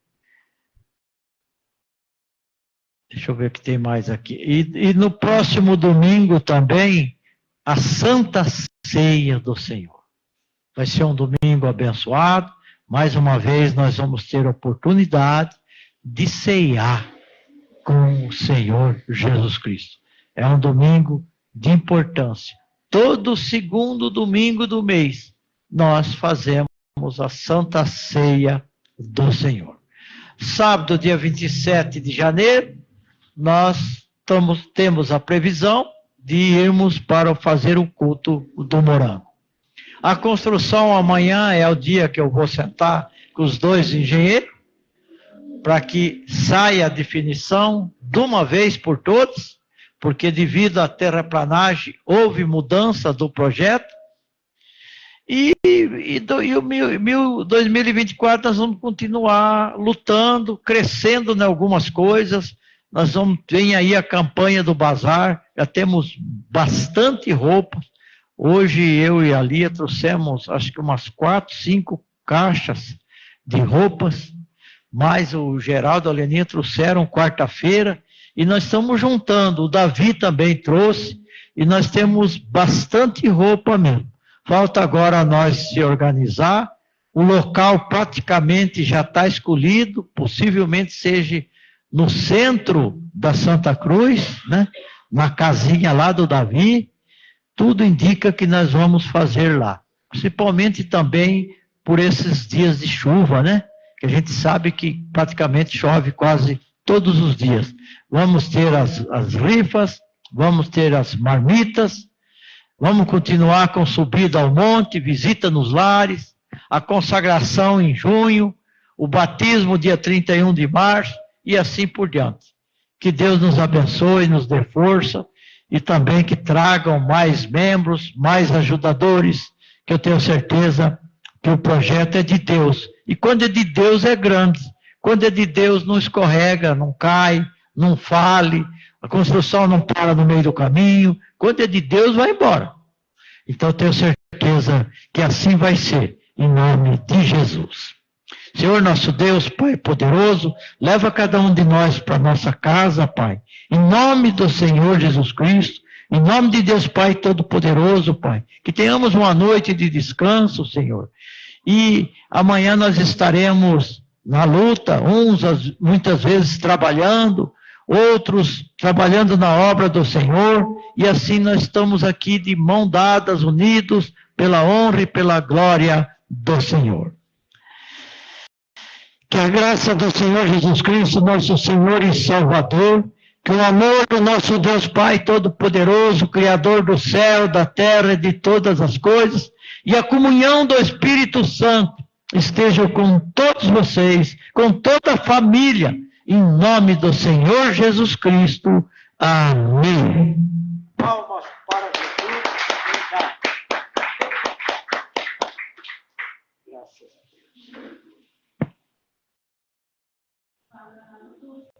Deixa eu ver o que tem mais aqui. E no próximo domingo também, a Santa Ceia do Senhor. Vai ser um domingo abençoado. Mais uma vez nós vamos ter a oportunidade de ceiar com o Senhor Jesus Cristo. É um domingo de importância. Todo segundo domingo do mês, nós fazemos a Santa Ceia do Senhor. Sábado, dia 27 de janeiro, nós temos a previsão de irmos para fazer o culto do Morango. A construção amanhã é o dia que eu vou sentar com os 2 engenheiros, para que saia a definição de uma vez por todas, porque devido à terraplanagem houve mudança do projeto. E 2024 nós vamos continuar lutando, crescendo em algumas coisas. Nós vamos ter aí a campanha do bazar, já temos bastante roupa. Hoje eu e a Lia trouxemos acho que umas 4, 5 caixas de roupas, mais o Geraldo e a Leninha trouxeram quarta-feira, e nós estamos juntando. O Davi também trouxe, e nós temos bastante roupa mesmo. Falta agora nós se organizar. O local praticamente já está escolhido, possivelmente seja no centro da Santa Cruz, né? Na casinha lá do Davi. Tudo indica que nós vamos fazer lá. Principalmente também por esses dias de chuva, né? Que a gente sabe que praticamente chove quase todos os dias. Vamos ter as rifas, vamos ter as marmitas, vamos continuar com subida ao monte, visita nos lares, a consagração em junho, o batismo dia 31 de março e assim por diante. Que Deus nos abençoe, nos dê força e também que tragam mais membros, mais ajudadores, que eu tenho certeza que o projeto é de Deus. E quando é de Deus é grande. Quando é de Deus não escorrega, não cai, não fale, a construção não para no meio do caminho. Quando é de Deus, vai embora. Então eu tenho certeza que assim vai ser, em nome de Jesus. Senhor nosso Deus, Pai poderoso, leva cada um de nós para nossa casa, Pai. Em nome do Senhor Jesus Cristo, em nome de Deus Pai Todo-Poderoso, Pai. Que tenhamos uma noite de descanso, Senhor. E amanhã nós estaremos na luta, uns muitas vezes trabalhando, outros trabalhando na obra do Senhor. E assim nós estamos aqui de mão dadas, unidos, pela honra e pela glória do Senhor. Que a graça do Senhor Jesus Cristo, nosso Senhor e Salvador, que o amor do nosso Deus Pai Todo-Poderoso, Criador do céu, da terra e de todas as coisas, e a comunhão do Espírito Santo estejam com todos vocês, com toda a família, em nome do Senhor Jesus Cristo. Amém. Palmas para Jesus. Graças a Deus.